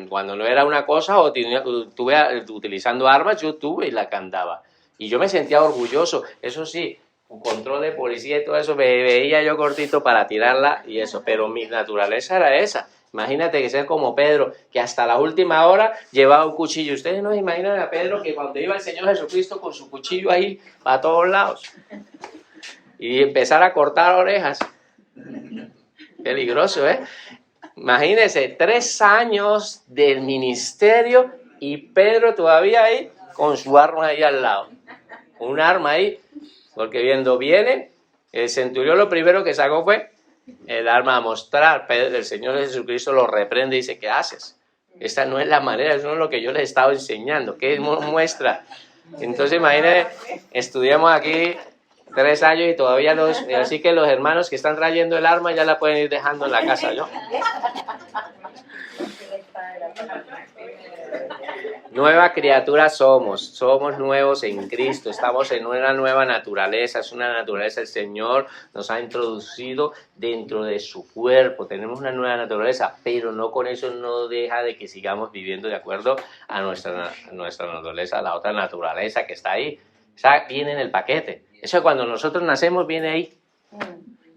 cuando no era una cosa o estuve utilizando armas, yo tuve y la cantaba. Y yo me sentía orgulloso, eso sí, un control de policía y todo eso, me veía yo cortito para tirarla y eso, pero mi naturaleza era esa. Imagínate que ser como Pedro, que hasta la última hora llevaba un cuchillo. Ustedes no se imaginan a Pedro que cuando iba el Señor Jesucristo con su cuchillo ahí para todos lados y empezar a cortar orejas. Peligroso, ¿eh? Imagínense, 3 años del ministerio y Pedro todavía ahí con su arma ahí al lado. Un arma ahí, porque viene, el centurión lo primero que sacó fue el arma a mostrar. El Señor Jesucristo lo reprende y dice, ¿qué haces? Esta no es la manera, eso no es lo que yo les he estado enseñando. ¿Qué muestra? Entonces, imagínense, estudiamos aquí 3 años y todavía así que los hermanos que están trayendo el arma ya la pueden ir dejando en la casa, ¿no? Nueva criatura somos nuevos en Cristo, estamos en una nueva naturaleza, es una naturaleza, el Señor nos ha introducido dentro de su cuerpo, tenemos una nueva naturaleza, pero no con eso no deja de que sigamos viviendo de acuerdo a nuestra naturaleza, la otra naturaleza que está ahí, o sea, viene en el paquete, eso cuando nosotros nacemos viene ahí.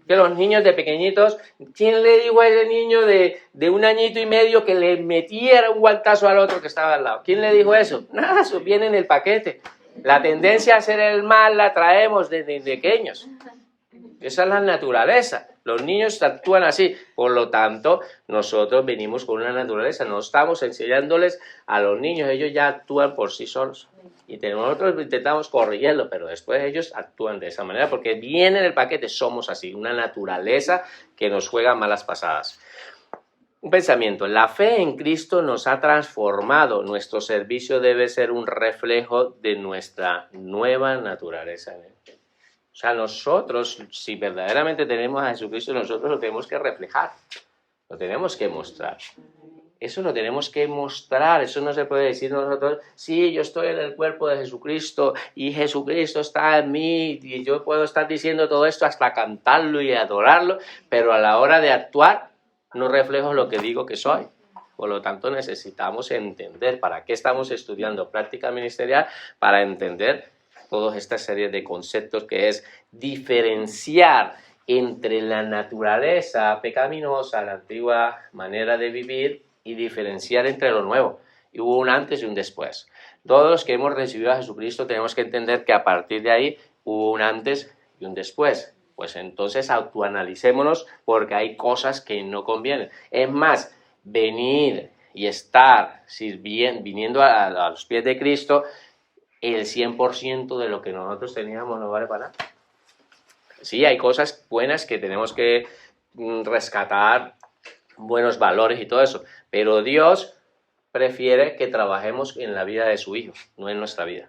Que los niños de pequeñitos, ¿quién le dijo a ese niño de 1 añito y medio que le metiera un guantazo al otro que estaba al lado? ¿Quién le dijo eso? Nada, eso viene en el paquete. La tendencia a hacer el mal la traemos desde pequeños. Esa es la naturaleza. Los niños actúan así. Por lo tanto, nosotros venimos con una naturaleza. No estamos enseñándoles a los niños. Ellos ya actúan por sí solos. Y nosotros intentamos corregirlo, pero después ellos actúan de esa manera porque viene en el paquete, somos así, una naturaleza que nos juega malas pasadas. Un pensamiento, la fe en Cristo nos ha transformado, nuestro servicio debe ser un reflejo de nuestra nueva naturaleza. O sea, nosotros, si verdaderamente tenemos a Jesucristo, nosotros lo tenemos que reflejar, lo tenemos que mostrar. Eso lo tenemos que mostrar, eso no se puede decir nosotros, sí, yo estoy en el cuerpo de Jesucristo y Jesucristo está en mí y yo puedo estar diciendo todo esto hasta cantarlo y adorarlo, pero a la hora de actuar no reflejo lo que digo que soy. Por lo tanto, necesitamos entender para qué estamos estudiando práctica ministerial, para entender toda esta serie de conceptos que es diferenciar entre la naturaleza pecaminosa, la antigua manera de vivir, y diferenciar entre lo nuevo. Y hubo un antes y un después. Todos los que hemos recibido a Jesucristo tenemos que entender que a partir de ahí hubo un antes y un después. Pues entonces autoanalicémonos porque hay cosas que no convienen. Es más, venir y estar viniendo a los pies de Cristo, el 100% de lo que nosotros teníamos no vale para nada. Sí, hay cosas buenas que tenemos que rescatar, buenos valores y todo eso, pero Dios prefiere que trabajemos en la vida de su Hijo, no en nuestra vida.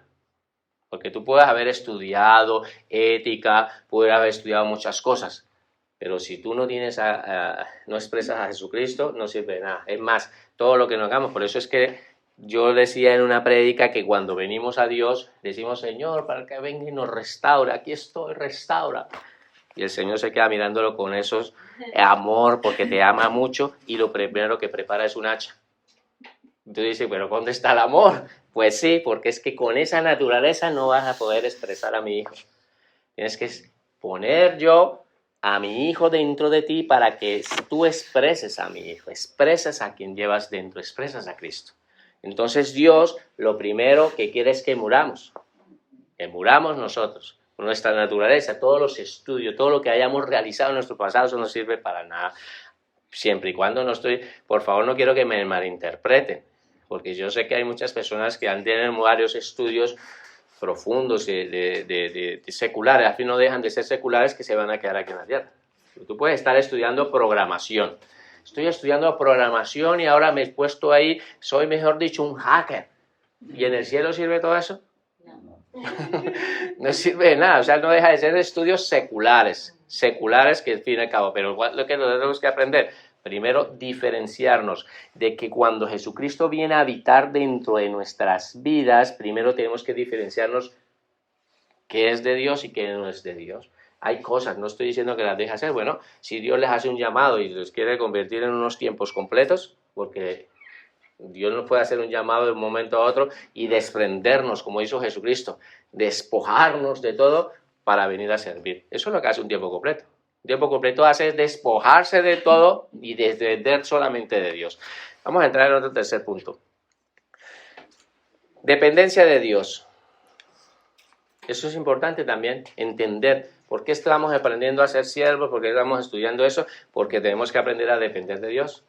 Porque tú puedes haber estudiado ética, puedes haber estudiado muchas cosas, pero si tú no tienes no expresas a Jesucristo, no sirve de nada. Es más, todo lo que nos hagamos, por eso es que yo decía en una prédica que cuando venimos a Dios, decimos, Señor, para que venga y nos restaure, aquí estoy, restaura. Y el Señor se queda mirándolo con esos amor, porque te ama mucho, y lo primero que prepara es un hacha. Entonces dice, pero ¿dónde está el amor? Pues sí, porque es que con esa naturaleza no vas a poder expresar a mi hijo. Tienes que poner yo a mi hijo dentro de ti para que tú expreses a mi hijo, expresas a quien llevas dentro, expresas a Cristo. Entonces Dios lo primero que quiere es que muramos nosotros, con nuestra naturaleza, todos los estudios, todo lo que hayamos realizado en nuestro pasado, eso no sirve para nada. Siempre y cuando por favor no quiero que me malinterpreten, porque yo sé que hay muchas personas que tienen varios estudios profundos de seculares, al fin no dejan de ser seculares, que se van a quedar aquí en la tierra. Tú puedes estar estudiando programación. Estoy estudiando programación y ahora me he puesto ahí, soy mejor dicho un hacker. ¿Y en el cielo sirve todo eso? No sirve de nada, o sea, no deja de ser estudios seculares que al fin y al cabo, pero lo que tenemos que aprender, primero diferenciarnos de que cuando Jesucristo viene a habitar dentro de nuestras vidas, primero tenemos que diferenciarnos qué es de Dios y qué no es de Dios. Hay cosas, no estoy diciendo que las deje hacer, bueno, si Dios les hace un llamado y los quiere convertir en unos tiempos completos, porque Dios nos puede hacer un llamado de un momento a otro y desprendernos, como hizo Jesucristo, despojarnos de todo para venir a servir. Eso es lo que hace un tiempo completo. Un tiempo completo hace despojarse de todo y depender solamente de Dios. Vamos a entrar en otro tercer punto. Dependencia de Dios. Eso es importante también, entender por qué estamos aprendiendo a ser siervos, por qué estamos estudiando eso, porque tenemos que aprender a depender de Dios.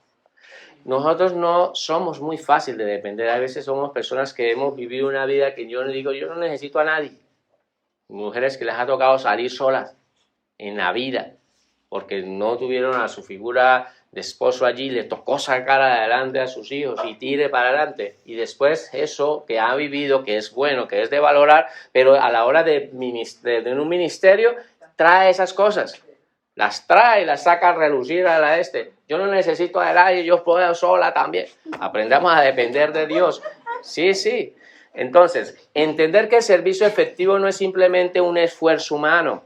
Nosotros no somos muy fácil de depender. A veces somos personas que hemos vivido una vida que yo no necesito a nadie. Mujeres que les ha tocado salir solas en la vida porque no tuvieron a su figura de esposo allí, le tocó sacar adelante a sus hijos y tire para adelante. Y después eso que ha vivido, que es bueno, que es de valorar, pero a la hora de un ministerio trae esas cosas. Las trae, las saca a relucir a la Yo no necesito a nadie, yo puedo sola también. Aprendamos a depender de Dios. Sí. Entonces, entender que el servicio efectivo no es simplemente un esfuerzo humano,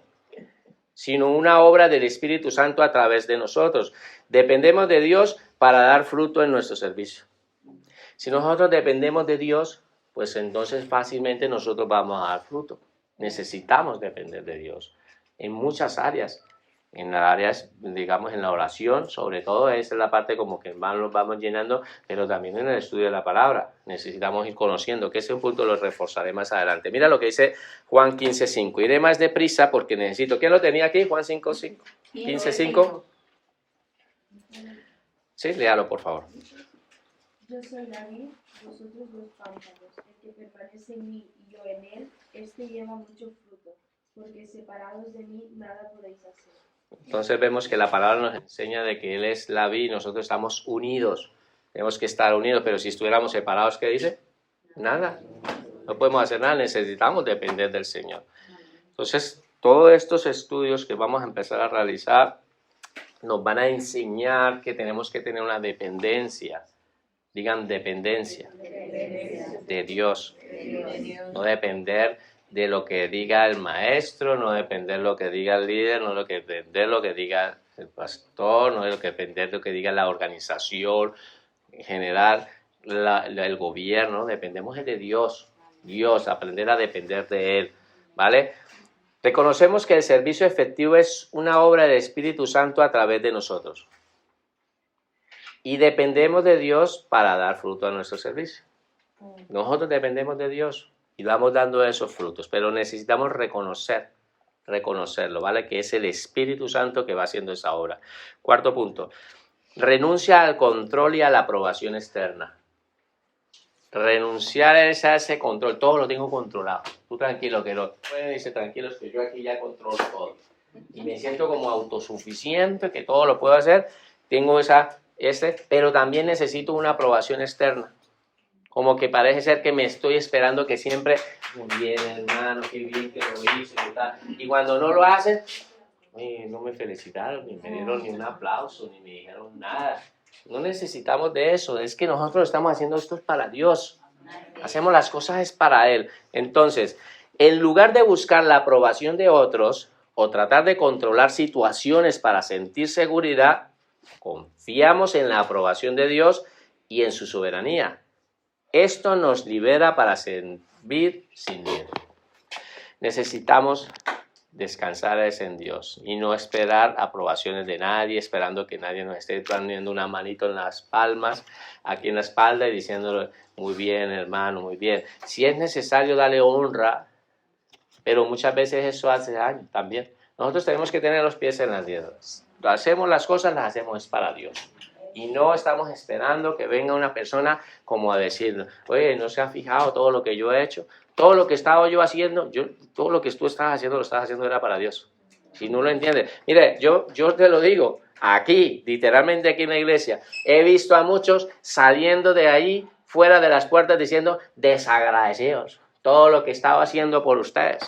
sino una obra del Espíritu Santo a través de nosotros. Dependemos de Dios para dar fruto en nuestro servicio. Si nosotros dependemos de Dios, pues entonces fácilmente nosotros vamos a dar fruto. Necesitamos depender de Dios en muchas áreas. En las áreas, digamos, en la oración, sobre todo, esa es la parte como que más nos vamos llenando, pero también en el estudio de la palabra. Necesitamos ir conociendo, que ese punto lo reforzaré más adelante. Mira lo que dice Juan 15:5. Iré más deprisa porque necesito. ¿Quién lo tenía aquí? Juan 5:5. 15:5. Sí, léalo, por favor. Yo soy la vid, vosotros los pámpanos. El que permanece en mí y yo en él, este lleva mucho fruto, porque separados de mí nada podéis hacer. Entonces vemos que la palabra nos enseña de que Él es la vid y nosotros estamos unidos. Tenemos que estar unidos, pero si estuviéramos separados, ¿qué dice? Nada. No podemos hacer nada, necesitamos depender del Señor. Entonces, todos estos estudios que vamos a empezar a realizar nos van a enseñar que tenemos que tener una dependencia. Digan dependencia de Dios. No depender de lo que diga el maestro, no depender de lo que diga el líder, no depender de lo que diga el pastor, no depender de lo que diga la organización en general, el gobierno. Dependemos de Dios, aprender a depender de Él, ¿vale? Reconocemos que el servicio efectivo es una obra del Espíritu Santo a través de nosotros. Y dependemos de Dios para dar fruto a nuestro servicio. Nosotros dependemos de Dios y vamos dando esos frutos, pero necesitamos reconocer reconocerlo, ¿vale? Que es el Espíritu Santo que va haciendo esa obra. Cuarto punto, renuncia al control y a la aprobación externa. Renunciar a ese control, todo lo tengo controlado. Tú tranquilo, que lo pueden decir tranquilos, que yo aquí ya controlo todo. Y me siento como autosuficiente, que todo lo puedo hacer. Tengo pero también necesito una aprobación externa. Como que parece ser que me estoy esperando que siempre, muy bien, hermano, qué bien que lo hice y tal. Y cuando no lo hacen, no me felicitaron, ni me dieron ni un aplauso, ni me dijeron nada. No necesitamos de eso, es que nosotros estamos haciendo esto para Dios. Hacemos las cosas para Él. Entonces, en lugar de buscar la aprobación de otros o tratar de controlar situaciones para sentir seguridad, confiamos en la aprobación de Dios y en su soberanía. Esto nos libera para servir sin miedo. Necesitamos descansar en Dios y no esperar aprobaciones de nadie, esperando que nadie nos esté poniendo una manito en las palmas, aquí en la espalda y diciéndole, muy bien, hermano, muy bien. Si es necesario, darle honra, pero muchas veces eso hace daño también. Nosotros tenemos que tener los pies en las tierra. Hacemos las cosas, las hacemos para Dios. Y no estamos esperando que venga una persona como a decir, oye, ¿no se ha fijado todo lo que yo he hecho? Todo lo que estaba yo haciendo, todo lo que tú estabas haciendo, lo estabas haciendo era para Dios. Si no lo entiendes. Mire, yo te lo digo, aquí, literalmente aquí en la iglesia, he visto a muchos saliendo de ahí, fuera de las puertas, diciendo, desagradecidos, todo lo que estaba haciendo por ustedes.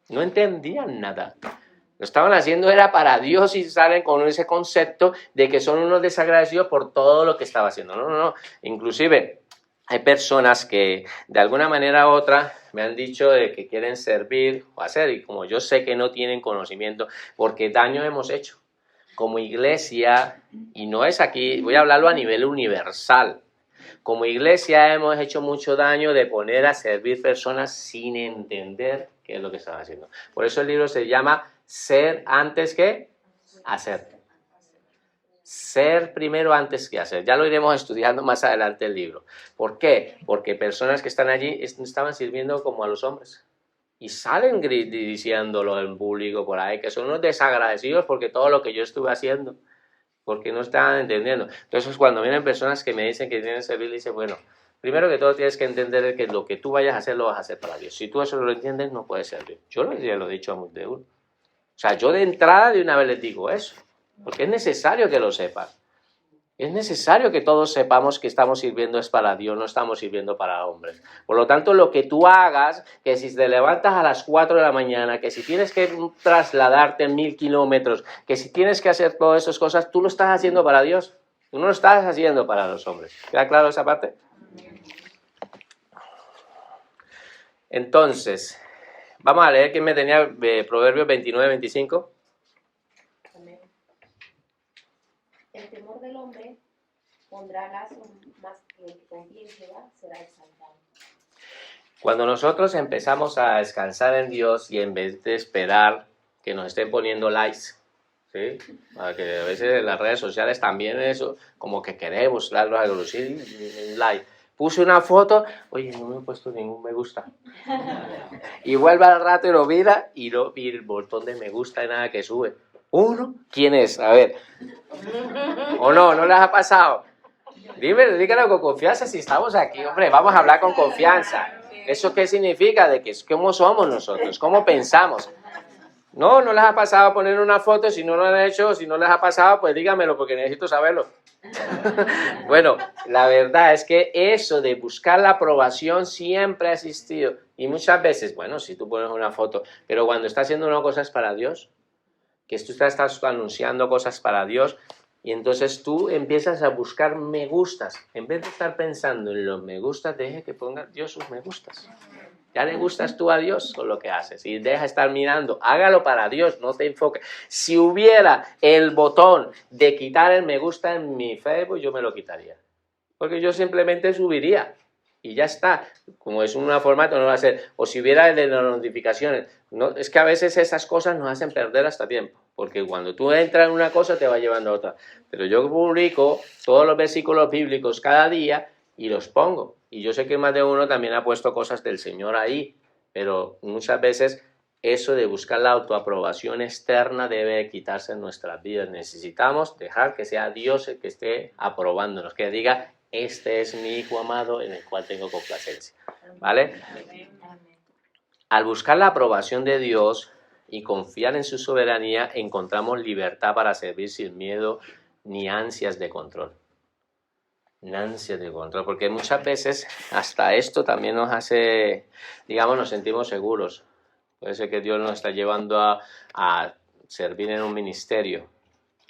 No entendían nada. Lo estaban haciendo era para Dios y salen con ese concepto de que son unos desagradecidos por todo lo que estaba haciendo. No. Inclusive hay personas que de alguna manera u otra me han dicho de que quieren servir o hacer, y como yo sé que no tienen conocimiento, porque daño hemos hecho como iglesia, y no es aquí, voy a hablarlo a nivel universal. Como iglesia hemos hecho mucho daño de poner a servir personas sin entender qué es lo que están haciendo. Por eso el libro se llama Ser antes que hacer. Ser primero antes que hacer. Ya lo iremos estudiando más adelante el libro. ¿Por qué? Porque personas que están allí estaban sirviendo como a los hombres. Y salen diciéndolo en público por ahí, que son unos desagradecidos porque todo lo que yo estuve haciendo, porque no estaban entendiendo. Entonces, cuando vienen personas que me dicen que tienen que servir, le dicen, bueno, primero que todo tienes que entender que lo que tú vayas a hacer, lo vas a hacer para Dios. Si tú eso no lo entiendes, no puedes servir. Yo ya lo he dicho a muchos de uno. O sea, yo de entrada de una vez les digo eso, porque es necesario que lo sepan. Es necesario que todos sepamos que estamos sirviendo es para Dios, no estamos sirviendo para hombres. Por lo tanto, lo que tú hagas, que si te levantas a las 4 de la mañana, que si tienes que trasladarte 1000 kilómetros, que si tienes que hacer todas esas cosas, tú lo estás haciendo para Dios. Tú no lo estás haciendo para los hombres. ¿Queda claro esa parte? Entonces, vamos a leer quién me tenía Proverbios 29-25. El temor del hombre pondrá lazo, más que el que confía en Jehová será exaltado. Cuando nosotros empezamos a descansar en Dios y en vez de esperar que nos estén poniendo likes, ¿sí? Porque a veces en las redes sociales también eso, como que queremos darlos a lucir un like. Puse una foto, oye, no me he puesto ningún me gusta. Y vuelve al rato y lo mira y el botón de me gusta y nada que sube. ¿Uno? ¿Quién es? A ver. ¿O no? ¿No les ha pasado? Díganlo con confianza si estamos aquí. Hombre, vamos a hablar con confianza. ¿Eso qué significa? De que cómo somos nosotros, cómo pensamos. No les ha pasado poner una foto. Si no lo han hecho, si no les ha pasado, pues díganmelo porque necesito saberlo. Bueno, la verdad es que eso de buscar la aprobación siempre ha existido. Y muchas veces, bueno, si tú pones una foto, pero cuando estás haciendo una cosa es para Dios, que tú estás anunciando cosas para Dios, y entonces tú empiezas a buscar me gustas. En vez de estar pensando en los me gustas, deje que ponga Dios sus me gustas. Ya le gustas tú a Dios con lo que haces. Y deja de estar mirando. Hágalo para Dios, no te enfoques. Si hubiera el botón de quitar el me gusta en mi Facebook, yo me lo quitaría. Porque yo simplemente subiría. Y ya está. Como es un formato, no va a ser. O si hubiera el de las notificaciones. No, es que a veces esas cosas nos hacen perder hasta tiempo. Porque cuando tú entras en una cosa, te va llevando a otra. Pero yo publico todos los versículos bíblicos cada día y los pongo. Y yo sé que más de uno también ha puesto cosas del Señor ahí. Pero muchas veces eso de buscar la autoaprobación externa debe quitarse en nuestras vidas. Necesitamos dejar que sea Dios el que esté aprobándonos, que diga, este es mi Hijo amado en el cual tengo complacencia, ¿vale? Al buscar la aprobación de Dios y confiar en su soberanía, encontramos libertad para servir sin miedo ni ansias de control. Ansias de control, porque muchas veces hasta esto también nos hace, digamos, nos sentimos seguros. Puede ser que Dios nos está llevando a servir en un ministerio.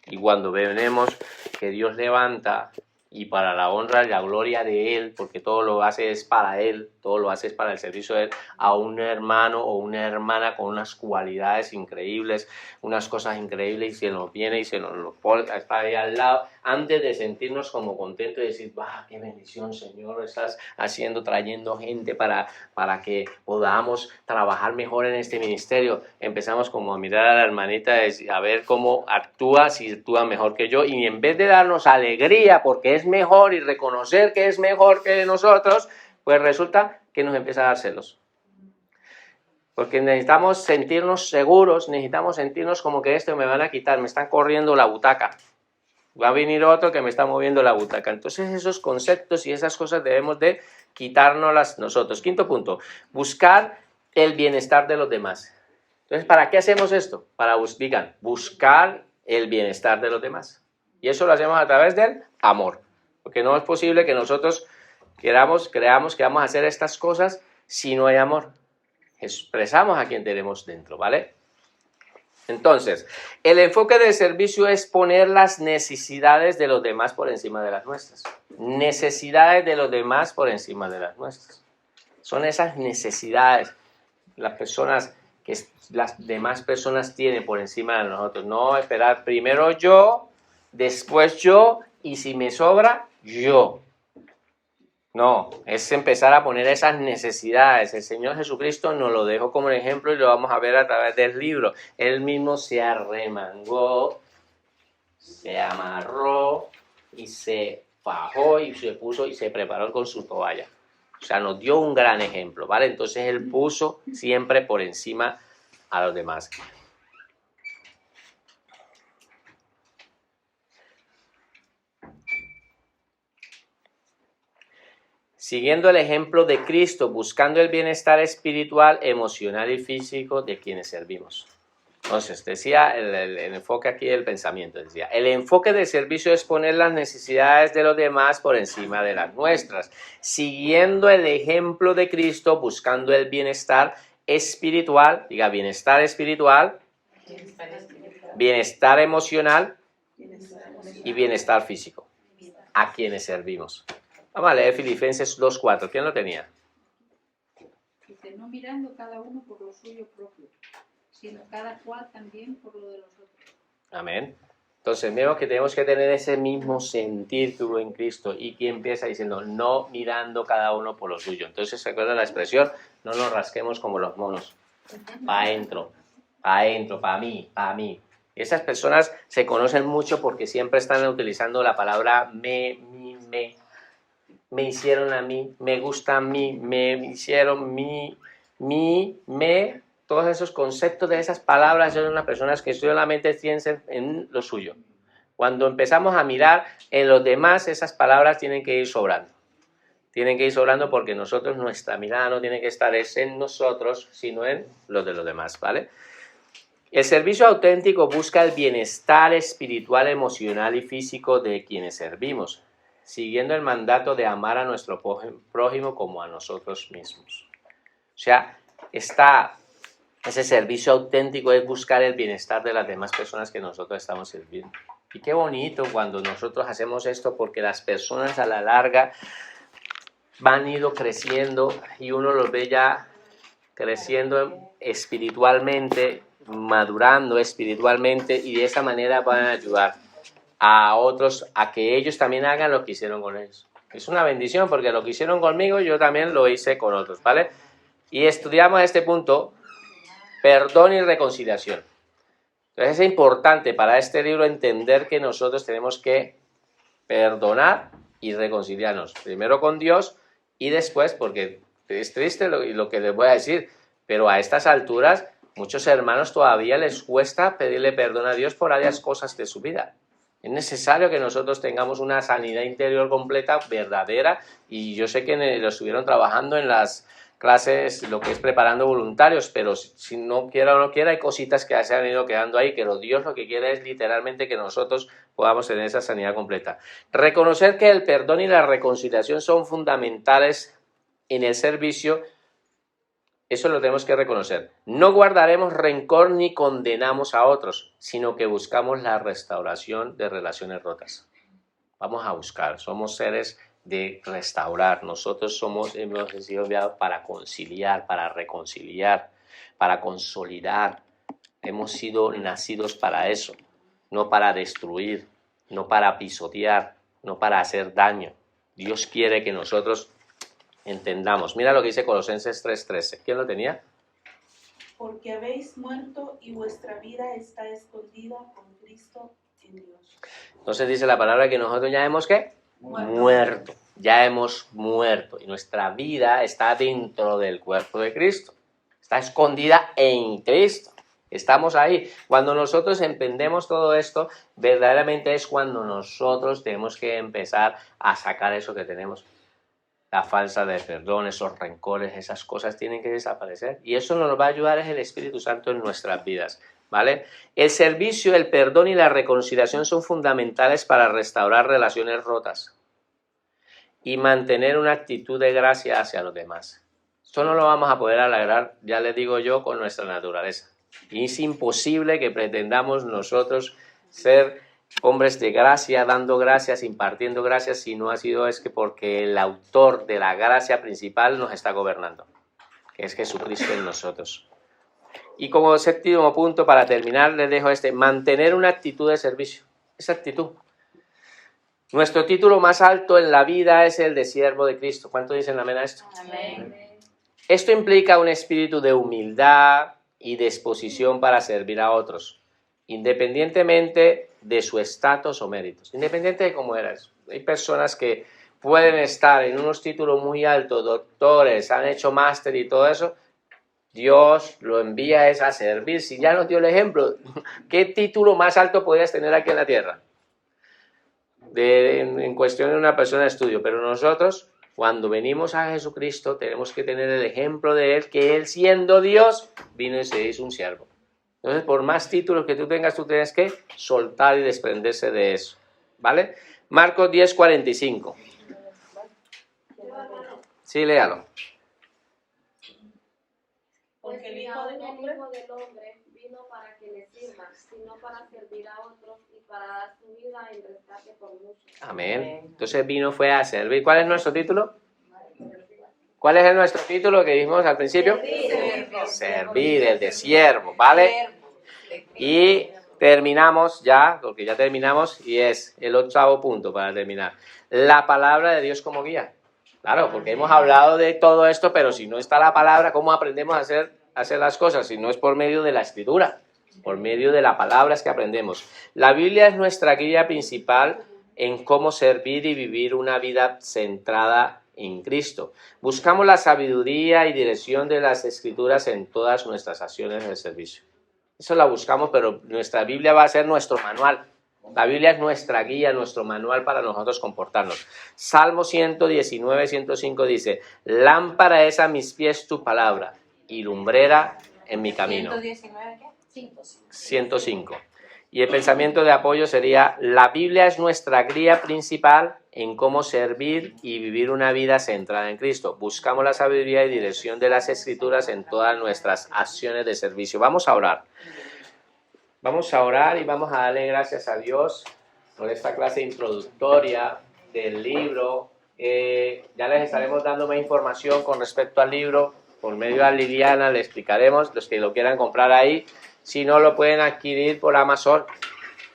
Y cuando vemos que Dios levanta, y para la honra y la gloria de Él, porque todo lo hace es para Él, todo lo hace es para el servicio de Él, a un hermano o una hermana con unas cualidades increíbles, unas cosas increíbles, y se nos viene y se nos lo pone, está ahí al lado, antes de sentirnos como contentos y decir, ¡bah, qué bendición, Señor! Estás haciendo, trayendo gente para que podamos trabajar mejor en este ministerio. Empezamos como a mirar a la hermanita, a ver cómo actúa, si actúa mejor que yo, y en vez de darnos alegría porque es mejor y reconocer que es mejor que nosotros, pues resulta que nos empieza a dar celos. Porque necesitamos sentirnos seguros, necesitamos sentirnos como que esto me van a quitar, me están corriendo la butaca. Va a venir otro que me está moviendo la butaca. Entonces esos conceptos y esas cosas debemos de quitárnoslas nosotros. Quinto punto, buscar el bienestar de los demás. Entonces, ¿para qué hacemos esto? Para buscar el bienestar de los demás. Y eso lo hacemos a través del amor. Porque no es posible que nosotros creamos que vamos a hacer estas cosas si no hay amor. Expresamos a quien tenemos dentro, ¿vale? Entonces, el enfoque del servicio es poner las necesidades de los demás por encima de las nuestras. Necesidades de los demás por encima de las nuestras. Son esas necesidades, las demás personas tienen por encima de nosotros. No esperar primero yo, después yo, y si me sobra, yo. No, es empezar a poner esas necesidades. El Señor Jesucristo nos lo dejó como ejemplo y lo vamos a ver a través del libro. Él mismo se arremangó, se amarró y se fajó y se puso y se preparó con su toalla. O sea, nos dio un gran ejemplo, ¿vale? Entonces Él puso siempre por encima a los demás. Siguiendo el ejemplo de Cristo, buscando el bienestar espiritual, emocional y físico de quienes servimos. Entonces, decía el enfoque aquí del pensamiento, decía, el enfoque del servicio es poner las necesidades de los demás por encima de las nuestras, siguiendo el ejemplo de Cristo, buscando el bienestar espiritual, diga bienestar espiritual, bienestar emocional y bienestar físico, a quienes servimos. Vamos a leer Filipenses 2:4. ¿Quién lo tenía? Dice, no mirando cada uno por lo suyo propio, sino cada cual también por lo de los otros. Amén. Entonces vemos que tenemos que tener ese mismo sentir que hubo en Cristo. Y que empieza diciendo, no mirando cada uno por lo suyo. Entonces, ¿se acuerdan la expresión? No nos rasquemos como los monos. Para adentro, para mí, para mí. Y esas personas se conocen mucho porque siempre están utilizando la palabra me hicieron a mí, me gusta a mí, me hicieron me, todos esos conceptos de esas palabras son unas personas que solamente piensan en lo suyo. Cuando empezamos a mirar en los demás, esas palabras tienen que ir sobrando. Tienen que ir sobrando porque nosotros, nuestra mirada no tiene que estar en nosotros, sino en los de los demás, ¿vale? El servicio auténtico busca el bienestar espiritual, emocional y físico de quienes servimos, siguiendo el mandato de amar a nuestro prójimo como a nosotros mismos. O sea, ese servicio auténtico es buscar el bienestar de las demás personas que nosotros estamos sirviendo. Y qué bonito cuando nosotros hacemos esto, porque las personas a la larga van ido creciendo y uno los ve ya creciendo espiritualmente, madurando espiritualmente, y de esa manera van a ayudar a otros a que ellos también hagan lo que hicieron con ellos. Es una bendición porque lo que hicieron conmigo yo también lo hice con otros, ¿vale? Y estudiamos este punto, perdón y reconciliación. Entonces es importante para este libro entender que nosotros tenemos que perdonar y reconciliarnos, primero con Dios y después, porque es triste lo que les voy a decir, pero a estas alturas Muchos hermanos todavía les cuesta pedirle perdón a Dios por varias cosas de su vida. Es necesario que nosotros tengamos una sanidad interior completa, verdadera, y yo sé que lo estuvieron trabajando en las clases, lo que es preparando voluntarios, pero si no quiera o no quiera, hay cositas que se han ido quedando ahí, pero Dios lo que quiere es literalmente que nosotros podamos tener esa sanidad completa. Reconocer que el perdón y la reconciliación son fundamentales en el servicio, eso lo tenemos que reconocer. No guardaremos rencor ni condenamos a otros, sino que buscamos la restauración de relaciones rotas. Vamos a buscar, somos seres de restaurar. Nosotros hemos sido enviados para conciliar, para reconciliar, para consolidar. Hemos sido nacidos para eso, no para destruir, no para pisotear, no para hacer daño. Dios quiere que nosotros entendamos. Mira lo que dice Colosenses 3:13. ¿Quién lo tenía? Porque habéis muerto y vuestra vida está escondida con Cristo en Dios. Entonces dice la palabra que nosotros ya hemos ¿qué? Muerto. Ya hemos muerto. Y nuestra vida está dentro del cuerpo de Cristo. Está escondida en Cristo. Estamos ahí. Cuando nosotros entendemos todo esto, verdaderamente es cuando nosotros tenemos que empezar a sacar eso que tenemos. La falta de perdón, esos rencores, esas cosas tienen que desaparecer. Y eso nos va a ayudar es el Espíritu Santo en nuestras vidas, ¿vale? El servicio, el perdón y la reconciliación son fundamentales para restaurar relaciones rotas y mantener una actitud de gracia hacia los demás. Esto no lo vamos a poder lograr, ya les digo yo, con nuestra naturaleza. Y es imposible que pretendamos nosotros ser hombres de gracia, dando gracias, impartiendo gracias, si no ha sido es que porque el autor de la gracia principal nos está gobernando, que es Jesucristo en nosotros. Y como séptimo punto, para terminar, les dejo mantener una actitud de servicio. Esa actitud. Nuestro título más alto en la vida es el de siervo de Cristo. ¿Cuánto dicen amén a esto? Amén. Esto implica un espíritu de humildad y disposición para servir a otros, independientemente de su estatus o méritos, independiente de cómo eras. Hay personas que pueden estar en unos títulos muy altos, doctores, han hecho máster y todo eso. Dios lo envía es a servir. Si ya nos dio el ejemplo, ¿qué título más alto podrías tener aquí en la tierra? En cuestión de una persona de estudio. Pero nosotros, cuando venimos a Jesucristo, tenemos que tener el ejemplo de Él, que Él siendo Dios, vino y se hizo un siervo. Entonces, por más títulos que tú tengas, tú tienes que soltar y desprenderse de eso, ¿vale? Marcos 10:45. Sí, léalo. Porque el Hijo del Hombre vino para que le sirva, sino para servir a otros y para dar su vida en rescate por muchos. Amén. Entonces fue a servir. ¿Cuál es nuestro título? ¿Cuál es nuestro título que dijimos al principio? Servir, el de siervo, ¿vale? Y terminamos ya, porque ya terminamos, y es el 8º punto para terminar. La palabra de Dios como guía. Claro, porque hemos hablado de todo esto, pero si no está la palabra, ¿cómo aprendemos a hacer las cosas? Si no es por medio de la Escritura, por medio de la palabra es que aprendemos. La Biblia es nuestra guía principal en cómo servir y vivir una vida centrada en Cristo. Buscamos la sabiduría y dirección de las Escrituras en todas nuestras acciones de servicio. Eso la buscamos, pero nuestra Biblia va a ser nuestro manual. La Biblia es nuestra guía, nuestro manual para nosotros comportarnos. Salmo 119, 105 dice, lámpara es a mis pies tu palabra y lumbrera en mi camino. 119, ¿qué? 105. Y el pensamiento de apoyo sería, la Biblia es nuestra guía principal en cómo servir y vivir una vida centrada en Cristo. Buscamos la sabiduría y dirección de las Escrituras en todas nuestras acciones de servicio. Vamos a orar. Vamos a orar y vamos a darle gracias a Dios por esta clase introductoria del libro. Ya les estaremos dando más información con respecto al libro. Por medio de Liliana le explicaremos, los que lo quieran comprar ahí. Si no, lo pueden adquirir por Amazon.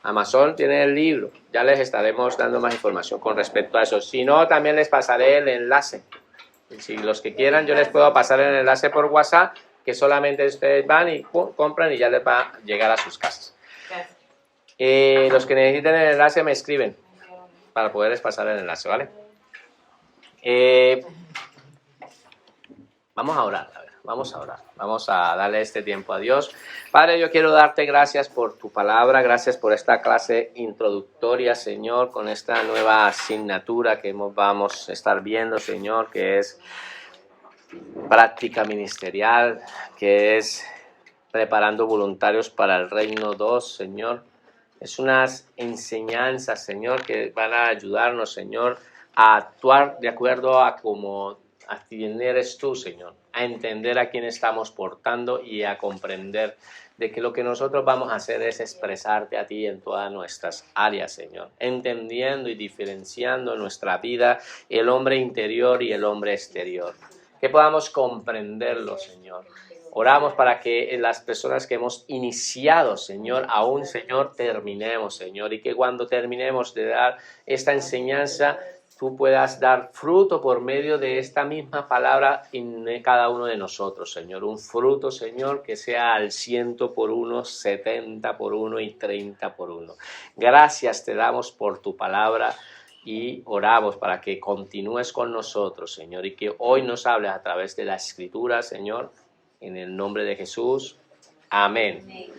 Amazon tiene el libro. Ya les estaremos dando más información con respecto a eso. Si no, también les pasaré el enlace. Si los que quieran, yo les puedo pasar el enlace por WhatsApp, que solamente ustedes van y compran y ya les va a llegar a sus casas. Los que necesiten el enlace me escriben para poderles pasar el enlace, ¿vale? Vamos a orar, la verdad. Vamos a orar. Vamos a darle este tiempo a Dios. Padre, yo quiero darte gracias por tu palabra. Gracias por esta clase introductoria, Señor, con esta nueva asignatura que vamos a estar viendo, Señor, que es práctica ministerial, que es preparando voluntarios para el Reino 2, Señor. Es unas enseñanzas, Señor, que van a ayudarnos, Señor, a actuar de acuerdo a cómo a quién eres tú, Señor, a entender a quién estamos portando y a comprender de que lo que nosotros vamos a hacer es expresarte a ti en todas nuestras áreas, Señor, entendiendo y diferenciando en nuestra vida el hombre interior y el hombre exterior, que podamos comprenderlo, Señor. Oramos para que las personas que hemos iniciado, Señor, aún, Señor, terminemos, Señor, y que cuando terminemos de dar esta enseñanza, tú puedas dar fruto por medio de esta misma palabra en cada uno de nosotros, Señor. Un fruto, Señor, que sea al 100 por 1, 70 por 1 y 30 por 1. Gracias te damos por tu palabra y oramos para que continúes con nosotros, Señor, y que hoy nos hables a través de la Escritura, Señor, en el nombre de Jesús. Amén.